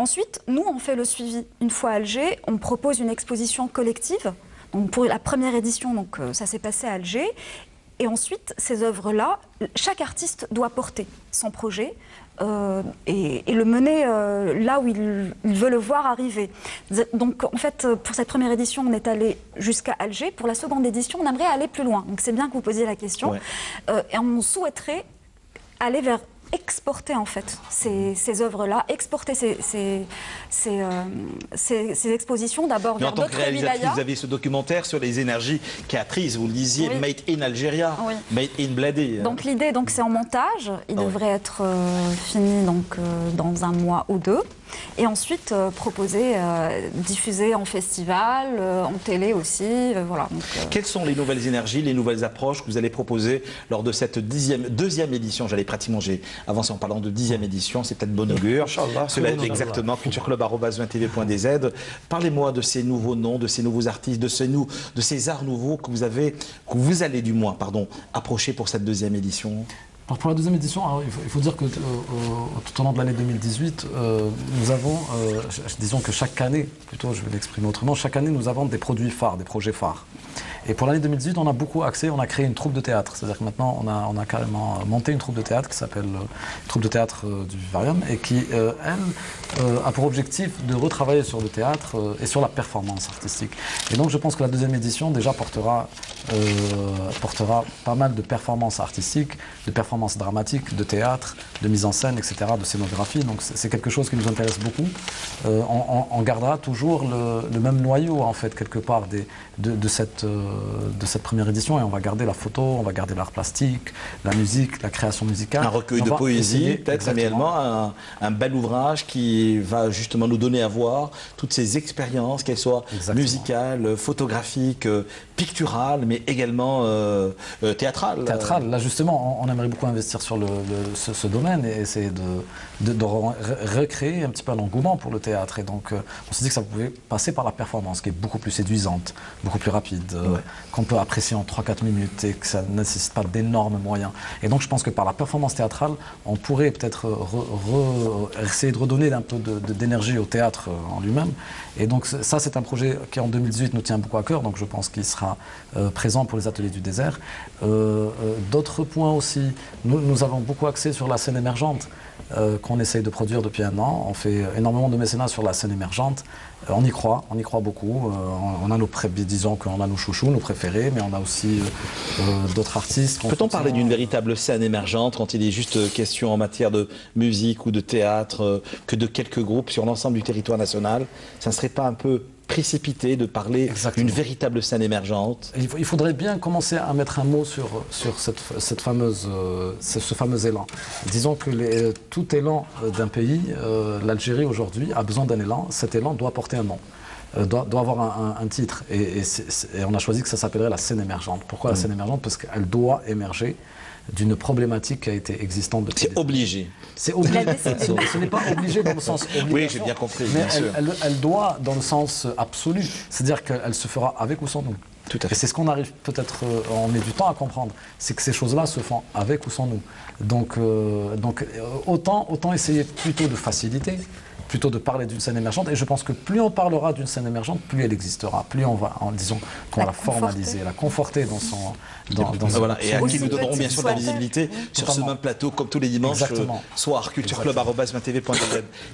Ensuite, nous, on fait le suivi. Une fois à Alger, on propose une exposition collective. Donc pour la première édition, donc, ça s'est passé à Alger. Et ensuite, ces œuvres-là, chaque artiste doit porter son projet et le mener là où il veut le voir arriver. Donc en fait, pour cette première édition, on est allé jusqu'à Alger. Pour la seconde édition, on aimerait aller plus loin. Donc c'est bien que vous posiez la question. Ouais. Et on souhaiterait aller vers exporter en fait ces œuvres-là, exporter ces expositions d'abord vers d'autres wilayas. Vous avez ce documentaire sur les énergies créatrices, vous le disiez, oui. Made in Algeria, oui. Made in Bladé. Donc l'idée, c'est en montage, il devrait être fini donc, dans un mois ou deux. Et ensuite proposer, diffuser en festival, en télé aussi. Voilà, donc, Quelles sont les nouvelles énergies, les nouvelles approches que vous allez proposer lors de cette deuxième édition? J'allais pratiquement, j'ai avancé en parlant de 10e édition, c'est peut-être bon augure. Exactement, cultureclub@20tv.dz. Parlez-moi de ces nouveaux noms, de ces nouveaux artistes, de ces arts nouveaux que vous allez du moins approcher pour cette deuxième édition. Alors pour la deuxième édition, il faut dire que tout au long de l'année 2018, nous avons, disons que chaque année, plutôt je vais l'exprimer autrement, chaque année nous avons des produits phares, des projets phares. Et pour l'année 2018, on a beaucoup axé, on a créé une troupe de théâtre. C'est-à-dire que maintenant, on a carrément monté une troupe de théâtre qui s'appelle Troupe de théâtre du Vivarium et qui, elle, a pour objectif de retravailler sur le théâtre et sur la performance artistique. Et donc je pense que la deuxième édition déjà portera pas mal de performances artistiques, de performances performance dramatique, de théâtre, de mise en scène, etc., de scénographie. Donc c'est quelque chose qui nous intéresse beaucoup. On gardera toujours le même noyau, en fait, quelque part, de cette première édition, et on va garder la photo, on va garder l'art plastique, la musique, la création musicale. Un recueil de poésie, peut-être réellement un bel ouvrage qui va justement nous donner à voir toutes ces expériences, qu'elles soient musicales, photographiques, picturales, mais également théâtrales. Théâtrales. Là, justement, on aimerait beaucoup investir sur ce domaine et essayer de recréer un petit peu l'engouement pour le théâtre. Et donc, on s'est dit que ça pouvait passer par la performance, qui est beaucoup plus séduisante, beaucoup plus rapide, qu'on peut apprécier en 3-4 minutes et que ça ne nécessite pas d'énormes moyens. Et donc, je pense que par la performance théâtrale, on pourrait peut-être essayer de redonner un peu d'énergie au théâtre en lui-même. Et donc, ça, c'est un projet qui, en 2018, nous tient beaucoup à cœur. Donc, je pense qu'il sera présent pour les ateliers du désert. D'autres points aussi, nous avons beaucoup axé sur la scène émergente qu'on essaye de produire depuis un an. On fait énormément de mécénat sur la scène émergente. On y croit beaucoup. On a disons qu'on a nos chouchous, nos préférés, mais on a aussi d'autres artistes. Peut-on parler d'une véritable scène émergente quand il est juste question en matière de musique ou de théâtre que de quelques groupes sur l'ensemble du territoire national? Ça ne serait pas un peu précipité de parler d'une véritable scène émergente? Il faudrait bien commencer à mettre un mot sur ce fameux élan. Disons que tout élan d'un pays, l'Algérie aujourd'hui a besoin d'un élan. Cet élan doit porter un nom. Doit avoir un titre et on a choisi que ça s'appellerait la scène émergente. Pourquoi la scène émergente? Parce qu'elle doit émerger d'une problématique qui a été existante depuis. C'est obligé. C'est obligé. Ce n'est pas obligé dans le sens obligation. Oui, j'ai bien compris. Mais bien sûr. Elle doit dans le sens absolu. C'est-à-dire qu'elle se fera avec ou sans nous. Tout à fait. Et c'est ce qu'on arrive peut-être, on met du temps à comprendre, c'est que ces choses-là se font avec ou sans nous. Donc autant essayer plutôt de faciliter, plutôt de parler d'une scène émergente. Et je pense que plus on parlera d'une scène émergente, plus elle existera, plus on va, disons, qu'on va la formaliser, la conforter dans son... Voilà, et à qui nous donnerons bien sûr de la visibilité sur ce même plateau, comme tous les dimanches, soir, cultureclub@matv.tv.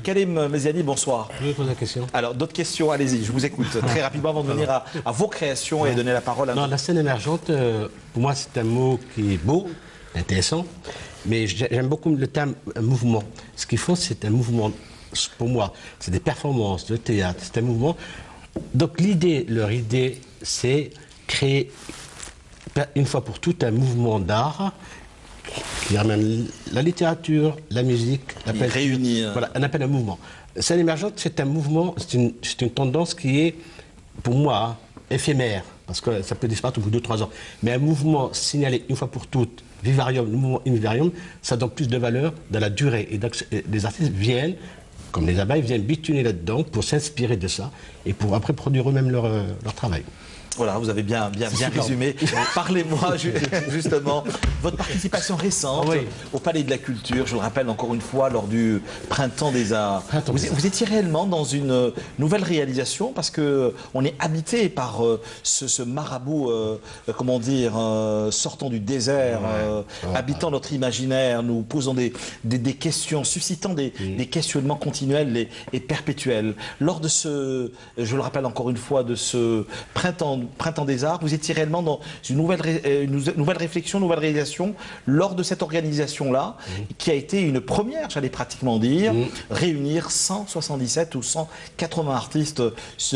Karim Meziani, bonsoir. Je vais poser la question. Alors, d'autres questions, allez-y, je vous écoute très rapidement avant de venir à vos créations et donner la parole à Non, la scène émergente, pour moi, c'est un mot qui est beau, intéressant, mais j'aime beaucoup le terme mouvement. Ce qu'il faut, c'est un mouvement. Pour moi, c'est des performances de théâtre, c'est un mouvement. Donc leur idée, c'est créer une fois pour toutes un mouvement d'art qui ramène la littérature, la musique, la peinture. Réunir. Voilà, on appelle un mouvement. Scène émergente, c'est un mouvement, c'est une tendance qui est, pour moi, éphémère, parce que ça peut disparaître au bout de 2-3 ans. Mais un mouvement signalé une fois pour toutes, vivarium, le mouvement vivarium, ça donne plus de valeur dans la durée. Et donc, les artistes viennent, comme les abeilles, viennent bituner là-dedans pour s'inspirer de ça et pour après produire eux-mêmes leur travail. Voilà, vous avez bien résumé. Parlez-moi justement votre participation récente au Palais de la Culture. Je vous le rappelle encore une fois lors du Printemps des Arts. Vous étiez réellement dans une nouvelle réalisation parce que on est habité par ce marabout, comment dire, sortant du désert, habitant notre imaginaire, nous posant des questions, suscitant des questionnements continuels et perpétuels. Lors de je le rappelle encore une fois, de ce Printemps des Arts, vous étiez réellement dans une nouvelle réflexion, nouvelle réalisation lors de cette organisation-là, qui a été une première, j'allais pratiquement dire, réunir 177 ou 180 artistes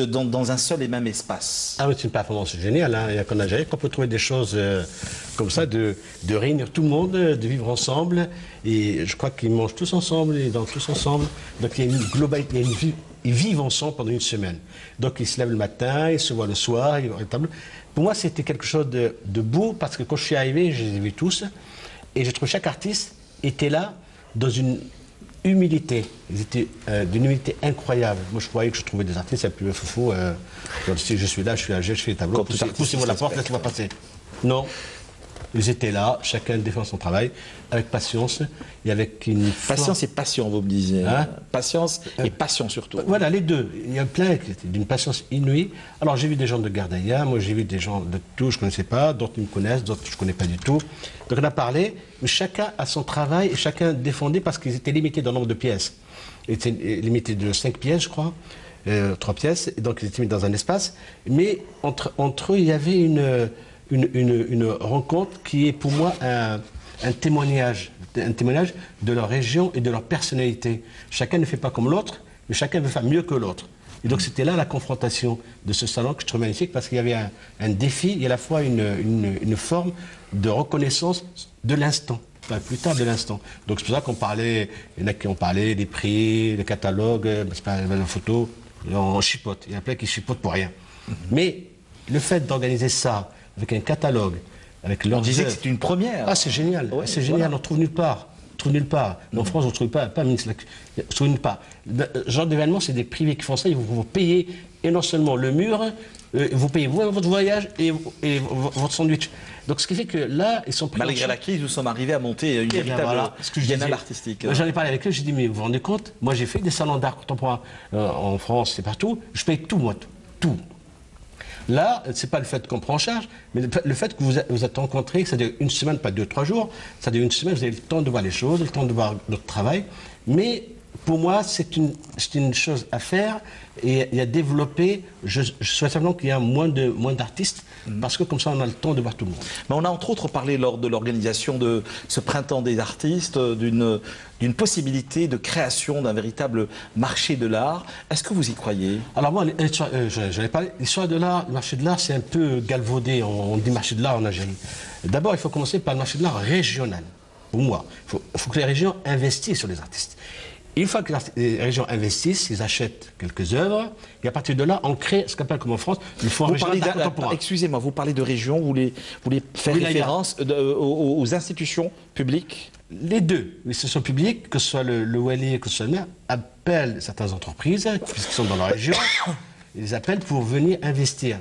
dans un seul et même espace. Ah oui, c'est une performance géniale, hein. Il y a qu'en Algérie qu'on peut trouver des choses comme ça, de réunir tout le monde, de vivre ensemble, et je crois qu'ils mangent tous ensemble, ils dansent tous ensemble, donc il y a une globalité, ils vivent ensemble pendant une semaine. Donc ils se lèvent le matin, ils se voient le soir, ils vont à la table. Pour moi, c'était quelque chose de beau, parce que quand je suis arrivé, je les ai vus tous, et j'ai trouvé que chaque artiste était là dans une humilité. Ils étaient d'une humilité incroyable. Moi, je croyais que je trouvais des artistes un peu foufou. Si je suis là, je suis âgé, je fais les tableaux, poussez-moi la porte, laissez-moi passer. Non. Ils étaient là, chacun défend son travail, avec patience et avec une... Patience et passion, vous me disiez. Hein? Patience et passion surtout. Voilà, les deux. Il y a plein qui étaient d'une patience inouïe. Alors j'ai vu des gens de Gardaïa, moi j'ai vu des gens de tout, je ne connaissais pas, d'autres ils me connaissent, d'autres je ne connais pas du tout. Donc on a parlé, mais chacun a son travail et chacun défendait parce qu'ils étaient limités dans le nombre de pièces. Ils étaient limités de 5 pièces, je crois, 3 pièces, et donc ils étaient mis dans un espace. Mais entre eux, il y avait une rencontre qui est pour moi un témoignage de leur région et de leur personnalité. Chacun ne fait pas comme l'autre, mais chacun veut faire mieux que l'autre. Et donc c'était là la confrontation de ce salon que je trouve magnifique parce qu'il y avait un défi et à la fois une forme de reconnaissance de l'instant. Enfin, plus tard de l'instant. Donc c'est pour ça qu'on parlait, il y en a qui ont parlé des prix, des catalogues, c'est pas la photo, on chipote. Il y en a plein qui chipotent pour rien. Mais le fait d'organiser ça avec un catalogue, avec On disait que c'est une première. Ah, c'est génial, Ouais, c'est génial, voilà. on trouve nulle part. On trouve nulle part. En France, on ne trouve pas ministre, on trouve nulle part. Ce genre d'événement, c'est des privés qui font ça, ils vont payer, et non seulement le mur, vous payez vous, votre voyage et votre sandwich. Donc ce qui fait que là, ils sont pris Malgré la crise, nous sommes arrivés à monter une bien, véritable voilà, ce que je biennale disais. artistique. J'en ai parlé avec eux, j'ai dit, mais vous vous rendez compte, moi j'ai fait des salons d'art contemporain en France et partout, je paye tout, moi, tout. Là, c'est pas le fait qu'on prend en charge, mais le fait que vous êtes rencontrés, que ça dure une semaine, pas 2-3 jours, ça dure une semaine, vous avez le temps de voir les choses, le temps de voir notre travail. Mais pour moi, c'est une chose à faire et à développer. Je souhaite simplement qu'il y ait moins d'artistes, parce que comme ça, on a le temps de voir tout le monde. Mais on a entre autres parlé lors de l'organisation de ce printemps des artistes d'une possibilité de création d'un véritable marché de l'art. Est-ce que vous y croyez? Alors moi, j'allais parler, l'histoire de l'art, le marché de l'art, c'est un peu galvaudé, on dit marché de l'art en Algérie. D'abord, il faut commencer par le marché de l'art régional. Pour moi, il faut que les régions investissent sur les artistes. Une fois que les régions investissent, ils achètent quelques œuvres, et à partir de là, on crée ce qu'on appelle comme en France le fonds régional d'art contemporain. Excusez-moi, vous parlez de région, vous voulez faire Oui, là, référence aux institutions publiques? Les deux, les institutions publiques, que ce soit le Wali, que ce soit le maire, appellent certaines entreprises, puisqu'ils sont dans leur région, ils les appellent pour venir investir.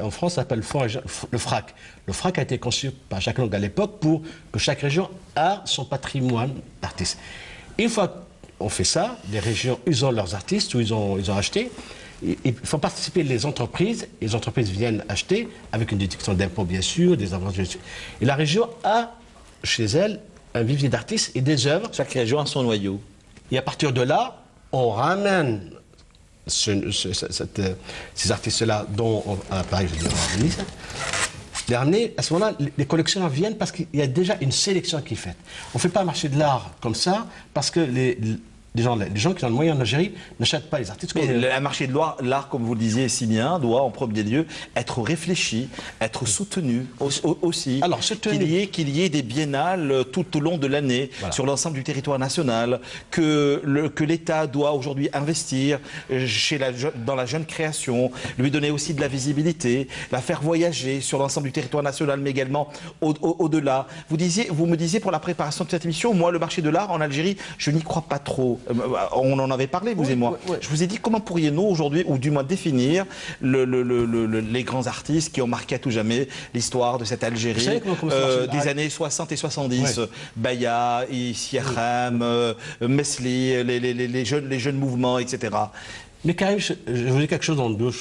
En France, ça s'appelle le FRAC. Le FRAC a été conçu par Jacques Lang à l'époque pour que chaque région a son patrimoine d'artistes. Une fois qu'on fait ça, les régions, ils ont leurs artistes, ou ils ont acheté, il faut participer les entreprises viennent acheter, avec une déduction d'impôts bien sûr, des avantages bien sûr. Et la région a chez elle un vivier d'artistes et des œuvres. Chaque région a son noyau. Et à partir de là, on ramène ces artistes-là, dont à Paris, je veux dire, en Nice, les ramener. À ce moment-là, les collectionneurs viennent parce qu'il y a déjà une sélection qui est faite. On ne fait pas un marché de l'art comme ça parce que les gens qui ont le moyen en Algérie n'achètent pas les artistes. Mais le marché de l'art, comme vous le disiez si bien, doit en premier lieu être réfléchi, être soutenu aussi. Alors, soutenu. Qu'il y ait des biennales tout au long de l'année, Voilà. sur l'ensemble du territoire national, que l'État doit aujourd'hui investir dans la jeune création, lui donner aussi de la visibilité, la faire voyager sur l'ensemble du territoire national, mais également au-delà. Vous me disiez pour la préparation de cette émission, moi, le marché de l'art en Algérie, je n'y crois pas trop. On en avait parlé, vous et moi. Oui. Je vous ai dit, comment pourriez-nous aujourd'hui, ou du moins définir les grands artistes qui ont marqué à tout jamais l'histoire de cette Algérie des années 60 et 70. Ouais. Baya, Siakhem, Mesli, les jeunes mouvements, etc. Mais Karim, je vous dis quelque chose dans le dos.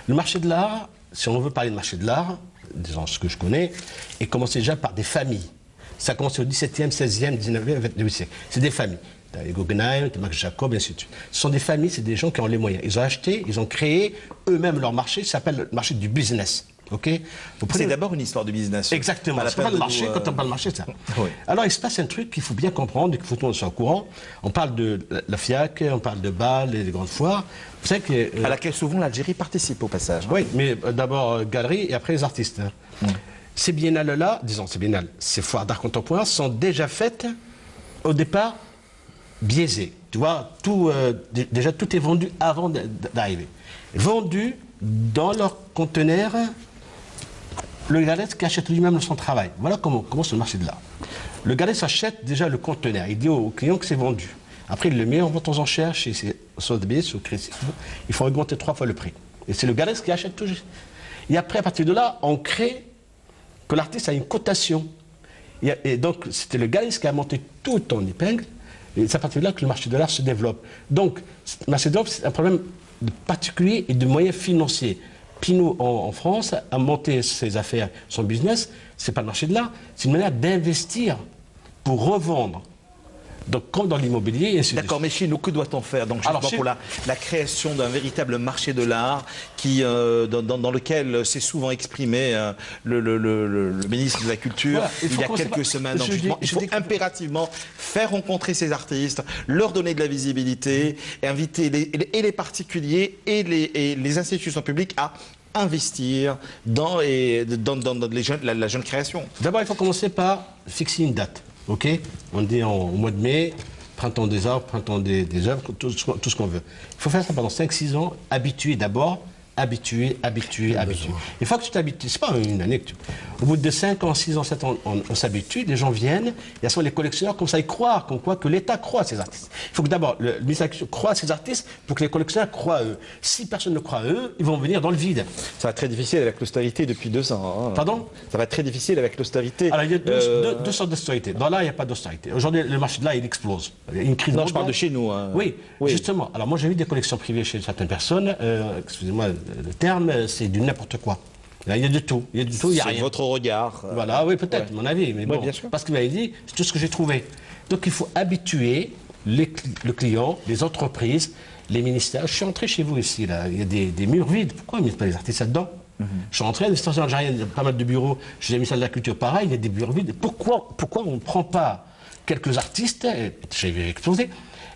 Le marché de l'art, si on veut parler de marché de l'art, disons ce que je connais, est commencé déjà par des familles. Ça a commencé au XVIIe, XVIe, XIXe, XXe siècle. C'est des familles. T'as les Guggenheim, t'as Max Jacob, et ainsi de suite. Ce sont des familles, c'est des gens qui ont les moyens. Ils ont acheté, ils ont créé eux-mêmes leur marché, ça s'appelle le marché du business. Okay, c'est d'abord une histoire de business. Exactement. C'est pas le marché, quand on parle de marché, c'est ça. Oui. Alors il se passe un truc qu'il faut bien comprendre, qu'il faut que tout le monde soit au courant. On parle de la FIAC, on parle de Bâle et des grandes foires. Vous savez que, à laquelle souvent l'Algérie participe au passage. Oui, mais d'abord galerie et après les artistes. Ces biennales-là, disons ces biennales, ces foires d'art contemporain sont déjà faites au départ biaisées. Tu vois, déjà tout est vendu avant d'arriver. Vendu dans leur conteneur, le galet qui achète lui-même son travail. Voilà comment commence le marché de l'art. Le galet s'achète déjà le conteneur. Il dit au client que c'est vendu. Après, il le met en vente aux enchères chez Sotheby's, sur Crédit. Il faut augmenter 3 fois le prix. Et c'est le galet qui achète toujours. Et après, à partir de là, on crée que l'artiste a une cotation. Et donc, c'était le galet qui a monté tout en épingle. Et c'est à partir de là que le marché de l'art se développe. Donc, le marché de l'art, c'est un problème de particulier et de moyens financiers. Pinault, en France, a monté ses affaires, son business. Ce n'est pas le marché de l'art, c'est une manière d'investir pour revendre Donc, comme dans l'immobilier, et ainsi de D'accord, suite. mais chez nous, que doit-on faire donc, justement, Alors, chez- pour la création d'un véritable marché de l'art dans lequel s'est souvent exprimé le ministre de la Culture Voilà, il faut il y a commencer quelques par- semaines. Donc, je dis- justement, il je faut dis que- impérativement faire rencontrer ces artistes, leur donner de la visibilité, et inviter les particuliers et les institutions publiques à investir dans les jeunes, la jeune création. D'abord, il faut commencer par fixer une date. OK? On dit au mois de mai, printemps des arts, printemps des œuvres, tout ce qu'on veut. Il faut faire ça pendant 5-6 ans, habituer d'abord, habituer. Une fois que tu t'habitues, c'est pas une année que tu... Au bout de 5 ans, 6 ans, 7 ans, on s'habitue, les gens viennent, et à ce moment, les collectionneurs commencent à y croire, qu'on croit que l'État croit à ces artistes. Il faut que d'abord, le ministère de la Culture croit à ces artistes pour que les collectionneurs croient à eux. Si personne ne croit à eux, ils vont venir dans le vide. Ça va être très difficile avec l'austérité depuis 2 ans. Hein. Pardon? Ça va être très difficile avec l'austérité. Alors, il y a deux sortes d'austérité. Dans l'art, il n'y a pas d'austérité. Aujourd'hui, le marché de l'art, il explose. Il y a une crise Non, je parle mondiale. de chez nous. Hein. Oui, justement. Alors, moi, j'ai vu des collections privées chez certaines personnes. Excusez-moi le terme, c'est du n'importe quoi. Là, il y a de tout. Il y a de tout, il n'y a C'est rien. votre regard. Voilà, oui, peut-être, mon avis. Mais bon, bien sûr. parce qu'il m'avait dit, c'est tout ce que j'ai trouvé. Donc, il faut habituer le client, les entreprises, les ministères. Je suis entré chez vous ici, là. Il y a des murs vides. Pourquoi ils ne mettent pas les artistes là-dedans? Je suis rentré à l'administration algérienne, il y a pas mal de bureaux. Je suis au ministère de la Culture, pareil, il y a des bureaux vides. Pourquoi on ne prend pas quelques artistes, j'ai explosé,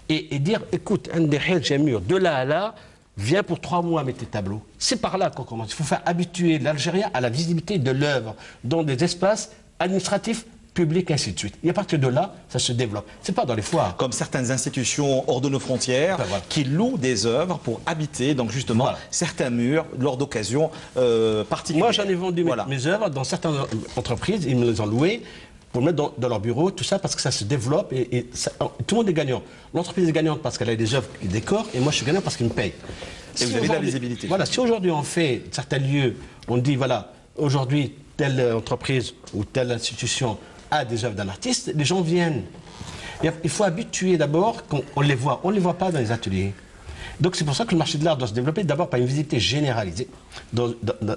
et dire, écoute, un des j'ai un mur de là à là, viens pour 3 mois mettre tes tableaux. C'est par là qu'on commence. Il faut faire habituer l'Algérien à la visibilité de l'œuvre dans des espaces administratifs, publics, ainsi de suite. Et à partir de là, ça se développe. C'est pas dans les foires. Comme certaines institutions hors de nos frontières Ben voilà. qui louent des œuvres pour habiter donc justement Voilà. certains murs lors d'occasions particulières. Moi, j'en ai vendu mes œuvres dans certaines entreprises, ils me les ont louées pour le mettre dans leur bureau, tout ça, parce que ça se développe et tout le monde est gagnant. L'entreprise est gagnante parce qu'elle a des œuvres qui décorent et moi, je suis gagnant parce qu'ils me payent. Et vous avez de la visibilité. Voilà, si aujourd'hui on fait certains lieux, on dit, voilà, aujourd'hui, telle entreprise ou telle institution a des œuvres d'un artiste, les gens viennent. Il faut habituer d'abord qu'on les voit. On ne les voit pas dans les ateliers. Donc c'est pour ça que le marché de l'art doit se développer d'abord par une visibilité généralisée dans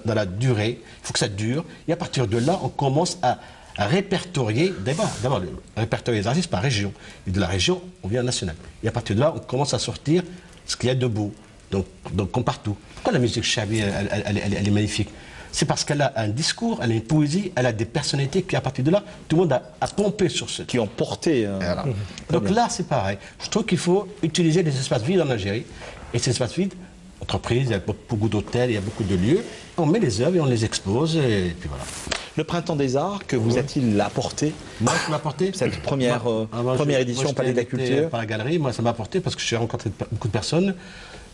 la durée. Il faut que ça dure. Et à partir de là, on commence à répertorier, d'abord répertorier les artistes par région. Et de la région, on vient au national. Et à partir de là, on commence à sortir ce qu'il y a de beau. Donc comme partout. Pourquoi la musique chabi, elle est magnifique? C'est parce qu'elle a un discours, elle a une poésie, elle a des personnalités qui, à partir de là, tout le monde a pompé sur ce. Qui ont porté. Voilà. Donc là, c'est pareil. Je trouve qu'il faut utiliser les espaces vides en Algérie. Et ces espaces vides, entreprises, il y a beaucoup d'hôtels, il y a beaucoup de lieux. On met les œuvres et on les expose, et puis voilà. Le Printemps des Arts, que vous a-t-il apporté? Moi, ça m'a apporté. Cette première édition au Palais de la Culture. Par la galerie, moi, ça m'a apporté parce que j'ai rencontré beaucoup de personnes.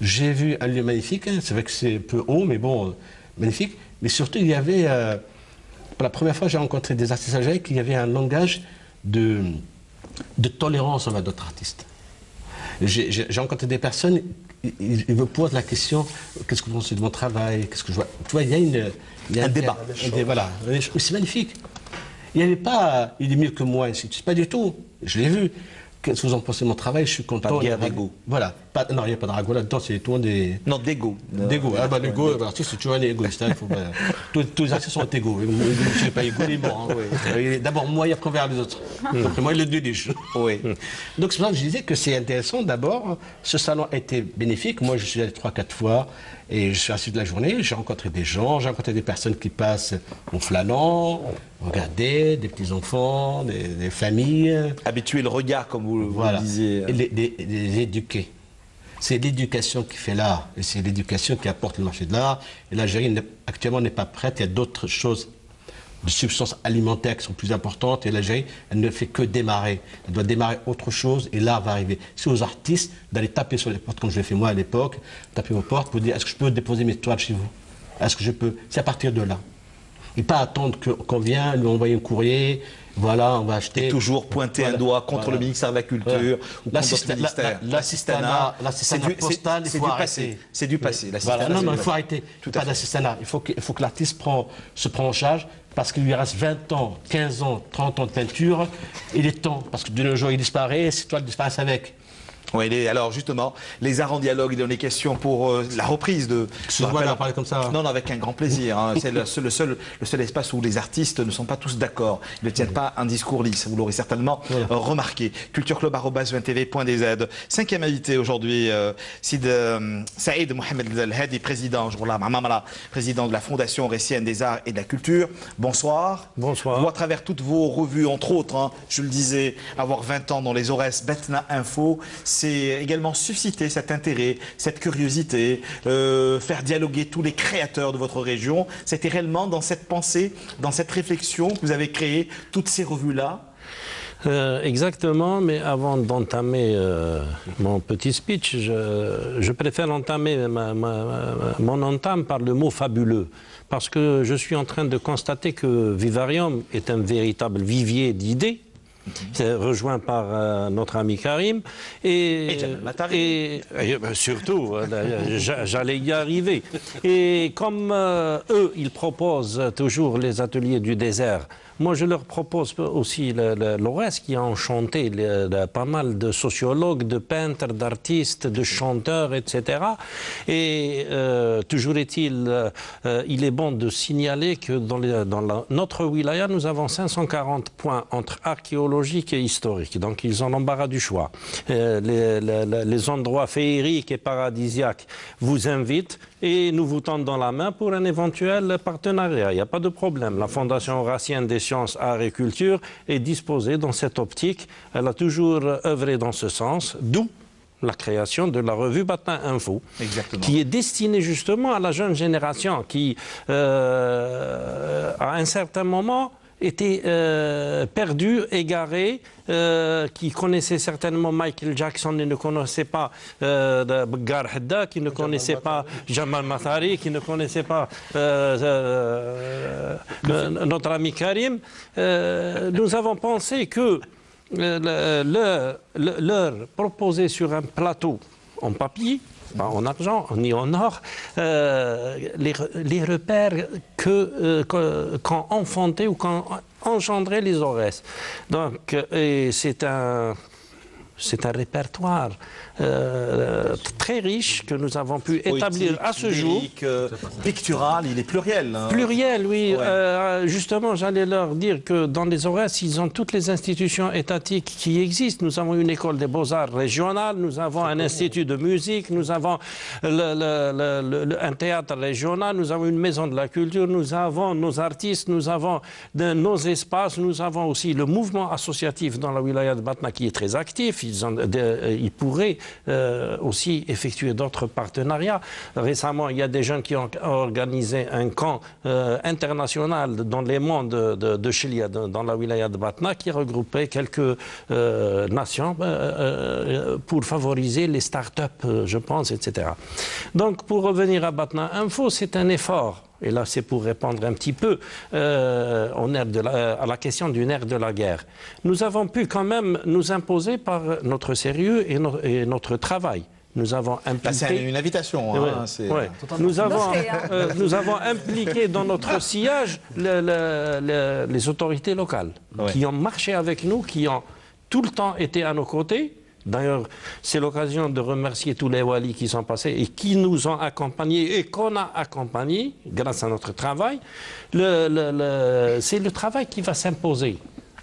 J'ai vu un lieu magnifique. C'est vrai que c'est peu haut, mais bon, magnifique. Mais surtout, il y avait, pour la première fois, j'ai rencontré des artistes algériens qui avaient un langage de tolérance envers d'autres artistes. J'ai rencontré des personnes, ils me posent la question, qu'est-ce que vous pensez de mon travail, qu'est-ce que je vois. Tu vois, il y a un débat. Voilà, c'est magnifique. Il n'y avait pas, il est mieux que moi, c'est pas du tout. Je l'ai vu. Qu'est-ce que vous en pensez de mon travail? Je suis content. Pas de guerre d'ego. Voilà. Non, il n'y a pas de ragot là-dedans, c'est tout le monde est... Non, d'ego. D'ego. Ah bah l'ego, l'artiste c'est toujours un égoïste. Hein, tous les artistes sont égaux. Je ne suis pas égaux, il est mort. Hein. D'abord moi et après vers les autres. Après moi il le dirige. Oui. Donc c'est pour ça que je disais que c'est intéressant. D'abord, ce salon a été bénéfique. Moi je suis allé 3-4 fois et je suis assis de la journée. J'ai rencontré des gens, j'ai rencontré des personnes qui passent en flânant, regarder, des petits-enfants, des familles. Habituer le regard, comme vous le disiez. Et les éduquer. C'est l'éducation qui fait l'art, et c'est l'éducation qui apporte le marché de l'art. Et l'Algérie, actuellement, n'est pas prête. Il y a d'autres choses, de substances alimentaires qui sont plus importantes. Et l'Algérie, elle ne fait que démarrer. Elle doit démarrer autre chose, et l'art va arriver. C'est aux artistes d'aller taper sur les portes, comme je l'ai fait moi à l'époque, taper aux portes pour dire, est-ce que je peux déposer mes toiles chez vous? Est-ce que je peux? C'est à partir de là. Et pas attendre qu'on vienne, lui envoyer un courrier, voilà, on va acheter. Et toujours pointer un doigt contre le ministère de la Culture ou contre d'autres ministères. L'assistanat postal, il faut arrêter. C'est du passé. Voilà. Non, il faut arrêter. Pas d'assistanat. Il faut que l'artiste se prenne en charge parce qu'il lui reste 20 ans, 15 ans, 30 ans de peinture. Il est temps, parce que de nos jours, il disparaît et ces toiles disparaissent avec. Oui, alors justement, les arts en dialogue, il en est question pour la reprise de... Excuse-moi d'en parler comme ça. Non, non, avec un grand plaisir. Hein. C'est le seul espace où les artistes ne sont pas tous d'accord. Ils ne tiennent pas un discours lisse, vous l'aurez certainement remarqué. cultureclub@20tv.dz. Cinquième invité aujourd'hui, Saïd Mohamed El Hadi, président de la Fondation Récienne des Arts et de la Culture. Bonsoir. Bonsoir. Vous, à travers toutes vos revues, entre autres, hein, je le disais, avoir 20 ans dans les Aurès, Batna Info, c'est également susciter cet intérêt, cette curiosité, faire dialoguer tous les créateurs de votre région. C'était réellement dans cette pensée, dans cette réflexion que vous avez créé toutes ces revues-là? Exactement, mais avant d'entamer mon petit speech, je préfère entamer mon entame par le mot fabuleux. Parce que je suis en train de constater que Vivarium est un véritable vivier d'idées, rejoint par notre ami Karim et surtout j'allais y arriver, et comme eux ils proposent toujours les ateliers du désert, moi je leur propose aussi l'Aurès qui a enchanté pas mal de sociologues, de peintres, d'artistes, de chanteurs, etc. Et toujours est-il, il est bon de signaler que dans notre wilaya, nous avons 540 points entre archéologiques et historiques. Donc ils ont l'embarras du choix. Les endroits féeriques et paradisiaques vous invitent et nous vous tendons la main pour un éventuel partenariat. Il n'y a pas de problème. La Fondation Horacienne des Sciences, Arts et Culture est disposée dans cette optique. Elle a toujours œuvré dans ce sens, d'où la création de la revue Batna Info, qui est destinée justement à la jeune génération qui, à un certain moment, était perdu, égaré, qui connaissait certainement Michael Jackson et ne connaissait pas Gar Hadda, qui ne connaissait pas Jamal Mathari, qui ne connaissait pas notre ami Karim. Nous avons pensé que leur proposer sur un plateau en papier, pas en argent ni en or, les repères qu'ont enfanté ou qu'ont engendré les Aurès. Donc, c'est un répertoire très riche que nous avons pu établir à ce jour. Pictural, il est pluriel. Hein. Pluriel, oui. Ouais. Justement, j'allais leur dire que dans les Aurès, ils ont toutes les institutions étatiques qui existent. Nous avons une école des beaux-arts régionale, nous avons un institut de musique, nous avons un théâtre régional, nous avons une maison de la culture, nous avons nos artistes, nous avons nos espaces, nous avons aussi le mouvement associatif dans la wilaya de Batna qui est très actif. Ils pourraient aussi effectuer d'autres partenariats. Récemment, il y a des jeunes qui ont organisé un camp international dans les mondes de Chilia, dans la wilaya de Batna, qui regroupait quelques nations pour favoriser les start-up, je pense, etc. Donc, pour revenir à Batna Info, c'est un effort. Et là, c'est pour répondre un petit peu à la question du nerf de la guerre. Nous avons pu quand même nous imposer par notre sérieux et notre travail. Nous avons impliqué... C'est une invitation. Hein, nous avons impliqué dans notre sillage les autorités locales qui ont marché avec nous, qui ont tout le temps été à nos côtés. D'ailleurs, c'est l'occasion de remercier tous les walis qui sont passés et qui nous ont accompagnés et qu'on a accompagnés grâce à notre travail. C'est le travail qui va s'imposer.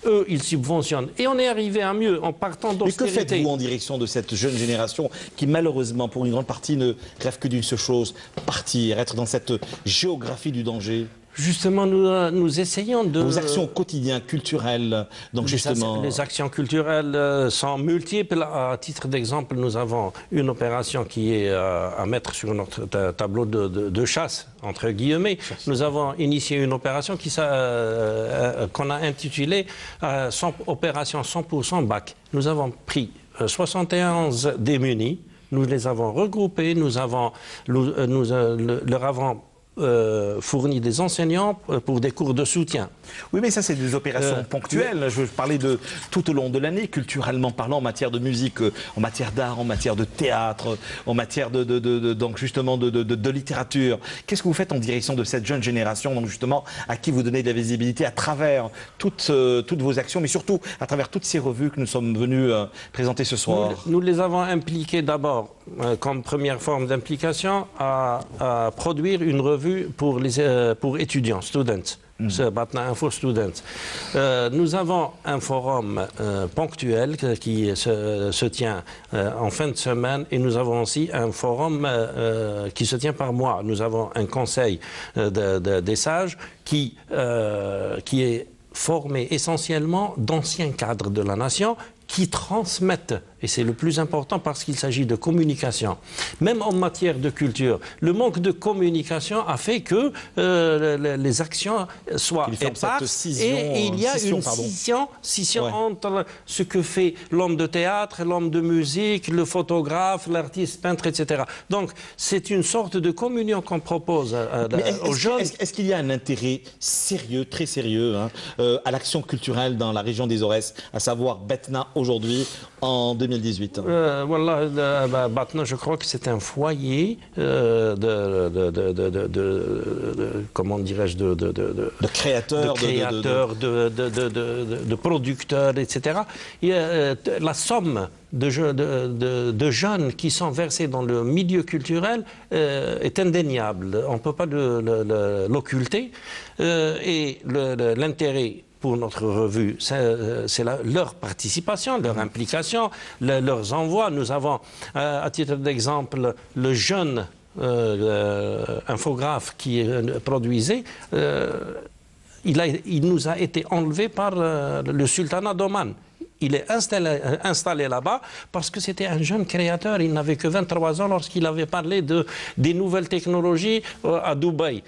Eux, ils subventionnent. Et on est arrivé à mieux en partant d'austérité. Mais que faites-vous en direction de cette jeune génération qui, malheureusement, pour une grande partie, ne rêve que d'une seule chose, partir, être dans cette géographie du danger? Justement, nous essayons de... Vos actions quotidiennes, culturelles, donc justement... Les actions culturelles sont multiples. À titre d'exemple, nous avons une opération qui est à mettre sur notre tableau de chasse, entre guillemets. Nous avons initié une opération qu'on a intitulée Opération 100% BAC. Nous avons pris 71 démunis, nous les avons regroupés, leur avons fournit des enseignants pour des cours de soutien. Oui, mais ça, c'est des opérations ponctuelles. Je parlais de tout au long de l'année, culturellement parlant, en matière de musique, en matière d'art, en matière de théâtre, en matière donc justement de littérature. Qu'est-ce que vous faites en direction de cette jeune génération, donc justement, à qui vous donnez de la visibilité à travers toutes vos actions, mais surtout à travers toutes ces revues que nous sommes venus présenter ce soir? Nous les avons impliqués d'abord, comme première forme d'implication, à produire une revue pour étudiants, students. C'est Batna Info Students. Nous avons un forum ponctuel qui se tient en fin de semaine et nous avons aussi un forum qui se tient par mois. Nous avons un conseil des sages qui est formé essentiellement d'anciens cadres de la nation qui transmettent, et c'est le plus important parce qu'il s'agit de communication. Même en matière de culture, le manque de communication a fait que les actions soient éparses et il y a une scission entre ce que fait l'homme de théâtre, l'homme de musique, le photographe, l'artiste peintre, etc. Donc c'est une sorte de communion qu'on propose aux jeunes. Est-ce qu'il y a un intérêt sérieux, très sérieux, à l'action culturelle dans la région des Aurès, à savoir Betna aujourd'hui en 2018? Voilà, Batna, je crois que c'est un foyer comment dirais-je, de créateurs, de producteurs, etc. La somme de jeunes qui sont versés dans le milieu culturel est indéniable. On ne peut pas l'occulter. Et l'intérêt pour notre revue, c'est leur participation, leur implication, leurs envois. Nous avons, à titre d'exemple, le jeune infographe qui produisait, il nous a été enlevé par le sultanat d'Oman. Il est installé là-bas parce que c'était un jeune créateur. Il n'avait que 23 ans lorsqu'il avait parlé des nouvelles technologies à Dubaï.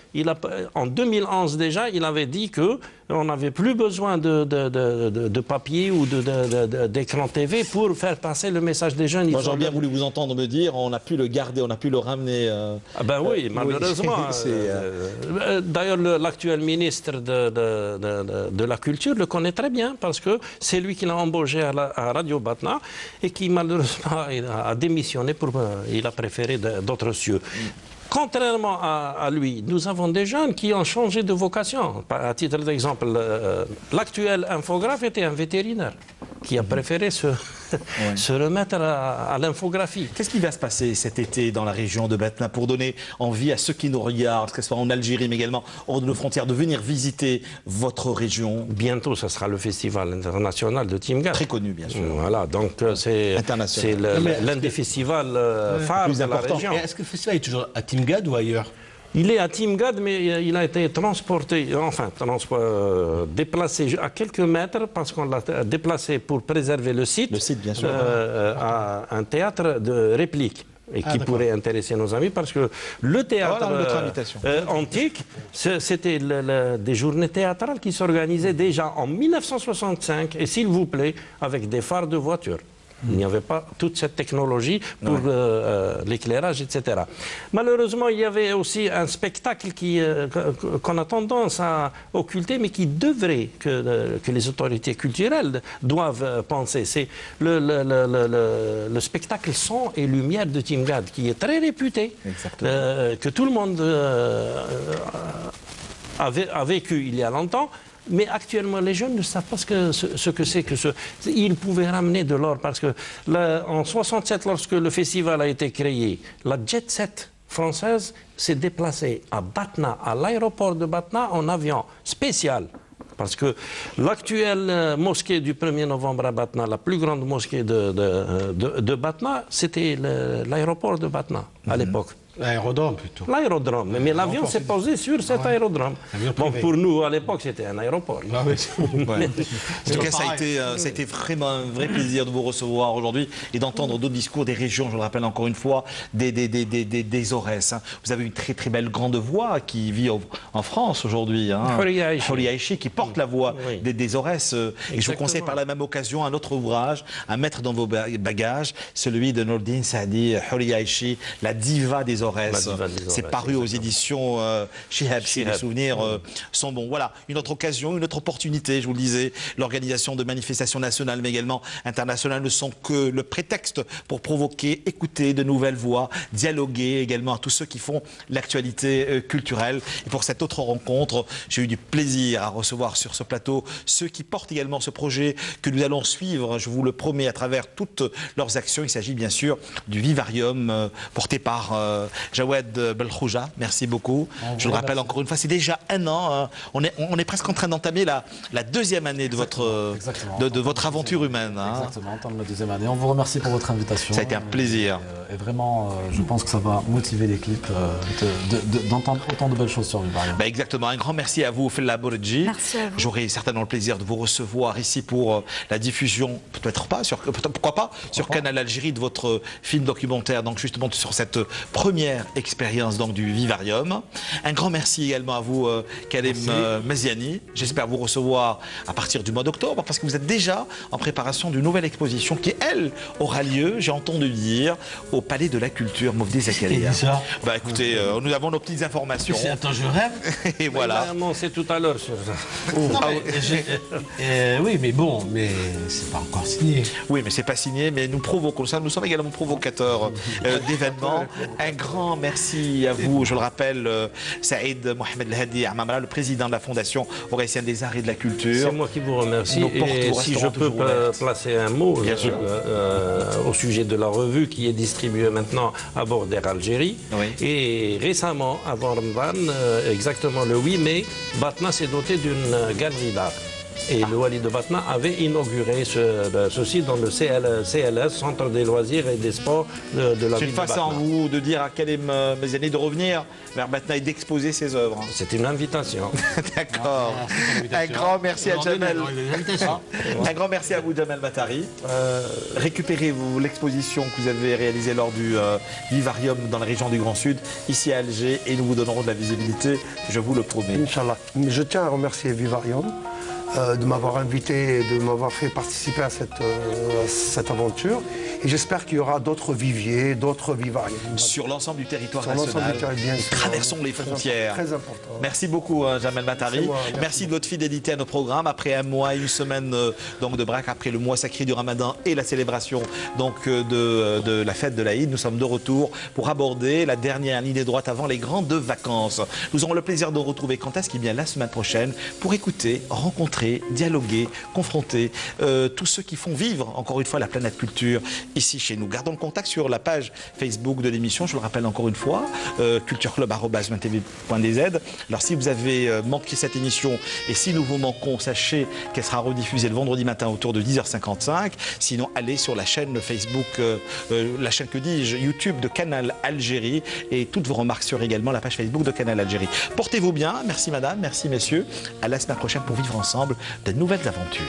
En 2011 déjà, il avait dit qu'on n'avait plus besoin de papier ou d'écran TV pour faire passer le message des jeunes. Moi, j'aurais bien voulu vous entendre me dire on a pu le garder, on a pu le ramener. Oui, malheureusement. D'ailleurs, l'actuel ministre de la Culture le connaît très bien parce que c'est lui qui l'a embauché à Radio Batna et qui malheureusement a démissionné il a préféré d'autres cieux. Contrairement à lui, nous avons des jeunes qui ont changé de vocation. À titre d'exemple, l'actuel infographe était un vétérinaire qui a préféré se remettre à l'infographie. Qu'est-ce qui va se passer cet été dans la région de Batna pour donner envie à ceux qui nous regardent, que ce soit en Algérie mais également hors de nos frontières, de venir visiter votre région? Bientôt, ce sera le festival international de Timgad. Très connu, bien sûr. Voilà, donc c'est l'un des festivals phares de la région. Est-ce que le festival est toujours à Timgad ou ailleurs? Il est à Timgad, mais il a été transporté, déplacé à quelques mètres, parce qu'on l'a déplacé pour préserver le site, bien sûr. À un théâtre de réplique. Et qui pourrait intéresser nos amis, parce que le théâtre antique, c'était des journées théâtrales qui s'organisaient déjà en 1965, et s'il vous plaît, avec des phares de voitures. Il n'y avait pas toute cette technologie pour l'éclairage, etc. Malheureusement, il y avait aussi un spectacle qu'on a tendance à occulter, mais qui devrait, que les autorités culturelles doivent penser. C'est le spectacle Son et Lumière de Timgad, qui est très réputé, que tout le monde a vécu il y a longtemps. Mais actuellement, les jeunes ne savent pas ce que c'est que Ils pouvaient ramener de l'or parce que en 67, lorsque le festival a été créé, la jet set française s'est déplacée à Batna, à l'aéroport de Batna, en avion spécial. Parce que l'actuelle mosquée du 1er novembre à Batna, la plus grande mosquée de Batna, c'était l'aéroport de Batna à l'époque. L'aérodrome plutôt. L'aérodrome, mais l'avion s'est posé sur cet aérodrome. Bon, pour nous, à l'époque, c'était un aéroport. En tout cas, ça a été vraiment un vrai plaisir de vous recevoir aujourd'hui et d'entendre d'autres discours des régions, je le rappelle encore une fois, des Aurès. Vous avez une très très belle grande voix qui vit en France aujourd'hui. Horia Aichi, qui porte la voix des Aurès. Et je vous conseille par la même occasion un autre ouvrage à mettre dans vos bagages, celui de Nordine Saadi, Horia Aichi, la diva des Aurès. Ozores. La diva des C'est Ozores, paru aux exactement. éditions Chihab, si les Chihab. souvenirs sont bons. Voilà, une autre occasion, une autre opportunité, je vous le disais. L'organisation de manifestations nationales, mais également internationales, ne sont que le prétexte pour provoquer, écouter de nouvelles voix, dialoguer également à tous ceux qui font l'actualité culturelle. Et pour cette autre rencontre, j'ai eu du plaisir à recevoir sur ce plateau ceux qui portent également ce projet que nous allons suivre, je vous le promets, à travers toutes leurs actions. Il s'agit bien sûr du Vivarium porté par Jawed Belkhouja. Merci beaucoup. Je le rappelle encore une fois, c'est déjà un an. Hein. On est presque en train d'entamer la deuxième année de votre aventure humaine. Hein. Exactement, on entame la deuxième année. On vous remercie pour votre invitation. Ça a été un plaisir. Et vraiment, je pense que ça va motiver l'équipe d'entendre autant de belles choses sur Vivarium. Bah exactement. Un grand merci à vous, Fella Bourredji. Merci à vous. J'aurai certainement le plaisir de vous recevoir ici pour la diffusion, peut-être pas, pourquoi pas, sur Canal Algérie de votre film documentaire, donc justement sur cette première expérience donc, du Vivarium. Un grand merci également à vous, Karim Meziani. J'espère vous recevoir à partir du mois d'octobre, parce que vous êtes déjà en préparation d'une nouvelle exposition qui, elle, aura lieu, j'ai entendu dire, au Palais de la Culture, Mofdi Zakaria. Bah écoutez, nous avons nos petites informations. Attends, je rêve. Et voilà. Non, c'est tout à l'heure. Non, mais oui, mais bon, mais c'est pas encore signé. Oui, mais c'est pas signé, mais nous provoquons ça. Nous sommes également provocateurs d'événements. Un grand merci à vous, je le rappelle, Saïd Mohamed El-Hadi Amamra, le président de la Fondation Aurélien des Arts et de la Culture. C'est moi qui vous remercie. Nos portes Et vous si je resteront peux toujours ouvertes. placer un mot Bien sûr. au sujet de la revue qui est distribuée maintenant à bord d'Air Algérie. Oui. Et récemment, avant Ramadan, exactement le 8 mai, Batna s'est doté d'une galerie d'art. Et le Wali de Batna avait inauguré ceci dans le CLS, Centre des loisirs et des sports de la C'est ville une de façon Batna. à vous de dire à Karim Meziani de revenir vers Batna et d'exposer ses œuvres. C'est une invitation. D'accord. Un grand merci à Jamel. Un grand merci à vous, Jamel Matari. Récupérez-vous l'exposition que vous avez réalisée lors du Vivarium dans la région du Grand Sud, ici à Alger, et nous vous donnerons de la visibilité, je vous le promets. Inch'Allah. Je tiens à remercier Vivarium de m'avoir invité, de m'avoir fait participer à cette aventure. Et j'espère qu'il y aura d'autres viviers, d'autres Vivariums. Sur l'ensemble du territoire Sur l'ensemble national, du territoire, bien sûr. traversons les frontières. Très important. Merci beaucoup, Jamel Matari. C'est moi, merci. merci de votre fidélité à nos programmes. Après un mois, une semaine donc de braque, après le mois sacré du Ramadan et la célébration donc, de la fête de l'Aïd, nous sommes de retour pour aborder la dernière ligne droite avant les grandes vacances. Nous aurons le plaisir de retrouver quand est-ce qu'il bien la semaine prochaine pour écouter, rencontrer, dialoguer, confronter tous ceux qui font vivre, encore une fois, la planète culture ici chez nous. Gardons le contact sur la page Facebook de l'émission, je le rappelle encore une fois, cultureclub@tv.dz. Alors si vous avez manqué cette émission et si nous vous manquons, sachez qu'elle sera rediffusée le vendredi matin autour de 10h55. Sinon, allez sur la chaîne Facebook, la chaîne que dis-je, YouTube de Canal Algérie, et toutes vos remarques sur également la page Facebook de Canal Algérie. Portez-vous bien, merci madame, merci messieurs. À la semaine prochaine pour vivre ensemble de nouvelles aventures.